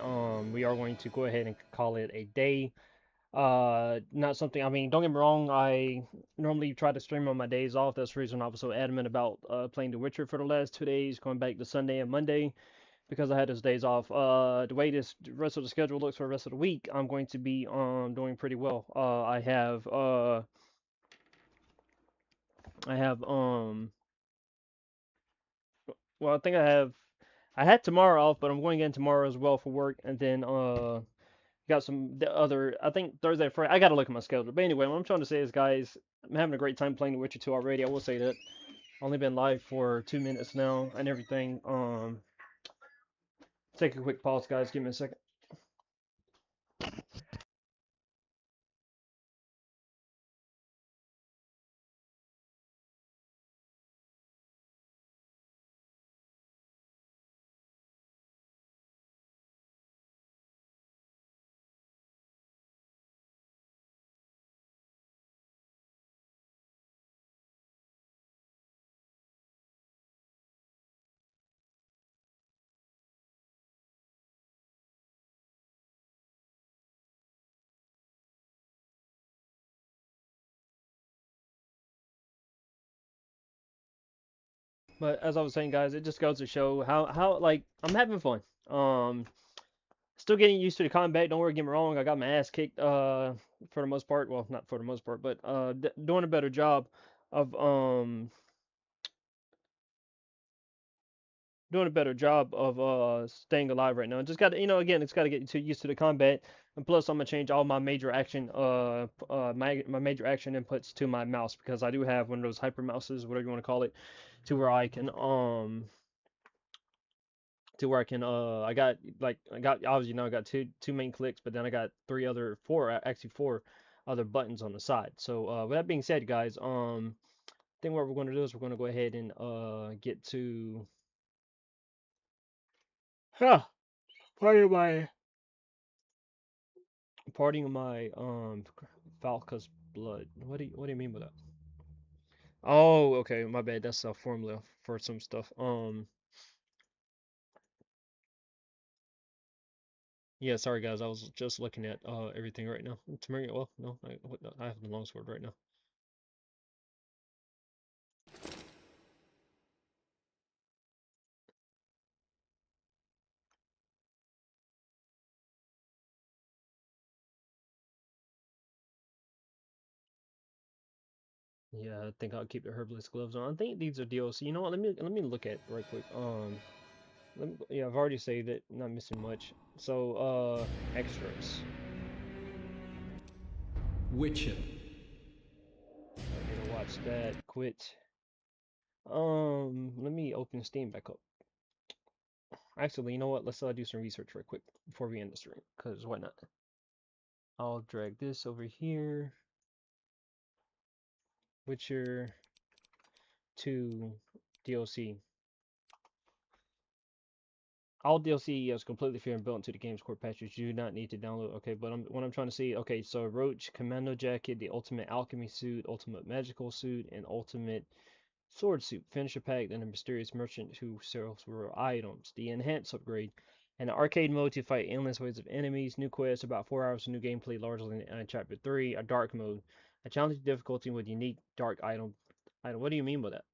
we are going to go ahead and call it a day. Not something, I mean, don't get me wrong, I normally try to stream on my days off. That's the reason I was so adamant about playing The Witcher for the last 2 days, going back to Sunday and Monday, because I had those days off. The way this rest of the schedule looks for the rest of the week, I'm going to be doing pretty well. I have well, I think I had tomorrow off, but I'm going in tomorrow as well for work, and then got some other, I think Thursday, Friday. I gotta look at my schedule. But anyway, what I'm trying to say is, guys, I'm having a great time playing The Witcher 2 already. I will say that. Only been live for 2 minutes now and everything. Take a quick pause, guys. Give me a second. But as I was saying, guys, it just goes to show how like I'm having fun. Still getting used to the combat. Don't worry, get me wrong. I got my ass kicked for the most part. Well, not for the most part, but doing a better job of staying alive right now. Just got to, again, it's got to get used to the combat. And plus, I'm gonna change all my major action my major action inputs to my mouse, because I do have one of those hyper mouses, whatever you want to call it, to where I can I got obviously, I got two main clicks, but then I got four other buttons on the side. So with that being said, guys, I think what we're going to do is we're going to go ahead and get to parting of my Falca's blood. What do you mean by that? Oh, okay, my bad. That's a formula for some stuff. Yeah, sorry guys, I was just looking at everything right now. Temeria, well, no, I have the longsword right now. Yeah, I think I'll keep the herbalist gloves on. I think these are DLC. You know what? Let me look at it right quick. Yeah, I've already saved it. Not missing much. So, extras. Witcher. I'm gonna watch that. Quit. Let me open Steam back up. Actually, you know what? Let's do some research real quick before we end the stream. Cause why not? I'll drag this over here. Witcher 2 DLC. All DLC is completely free and built into the game's core patches. You do not need to download. Okay, but what I'm trying to see. Okay, so Roach Commando Jacket, the Ultimate Alchemy Suit, Ultimate Magical Suit, and Ultimate Sword Suit. Finisher Pack, and a Mysterious Merchant who sells rare items. The Enhanced upgrade. And the arcade mode to fight endless waves of enemies. New quests, about 4 hours of new gameplay, largely in Chapter 3. A dark mode. A challenging difficulty with unique dark item. What do you mean by that?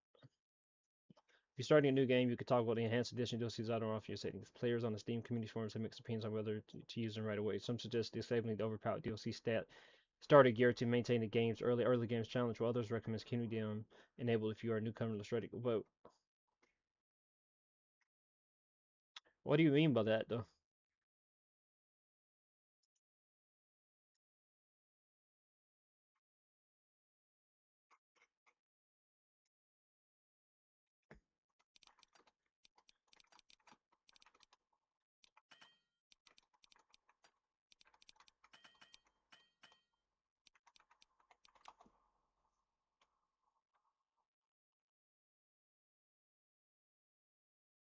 If you're starting a new game, you could talk about the Enhanced Edition DLCs out off your settings. Players on the Steam community forums have mixed opinions on whether to use them right away. Some suggest disabling the overpowered DLC starter gear to maintain the game's early games challenge, while others recommend keeping them enabled if you are a newcomer to ready to vote. What do you mean by that, though?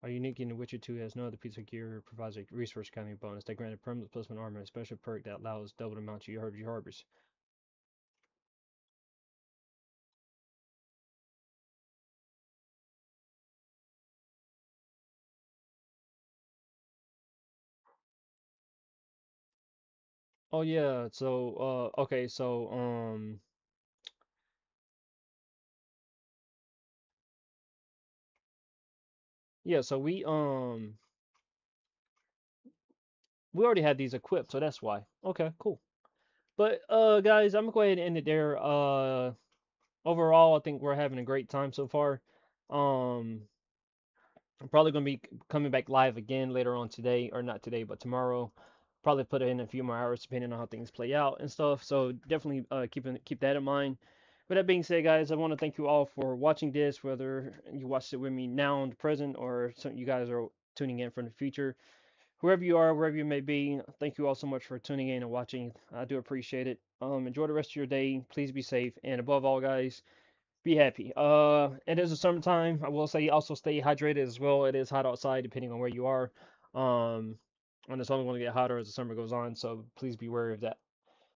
Are unique in The Witcher 2 has no other piece of gear provides a resource counting bonus. They grant a permanent placement armor and a special perk that allows double the amount you harbors. Oh yeah, so okay, so yeah, so we already had these equipped, so that's why. Okay, cool. But guys, I'm gonna go ahead and end it there. Overall, I think we're having a great time so far. I'm probably gonna be coming back live again later on today, or not today, but tomorrow. Probably put in a few more hours depending on how things play out and stuff. So definitely keep that in mind. With that being said, guys, I want to thank you all for watching this, whether you watched it with me now in the present or some you guys are tuning in from the future. Whoever you are, wherever you may be, thank you all so much for tuning in and watching. I do appreciate it. Enjoy the rest of your day. Please be safe, and above all, guys, be happy. It is the summertime. I will say also stay hydrated as well. It is hot outside depending on where you are. And it's only going to get hotter as the summer goes on, so please be wary of that.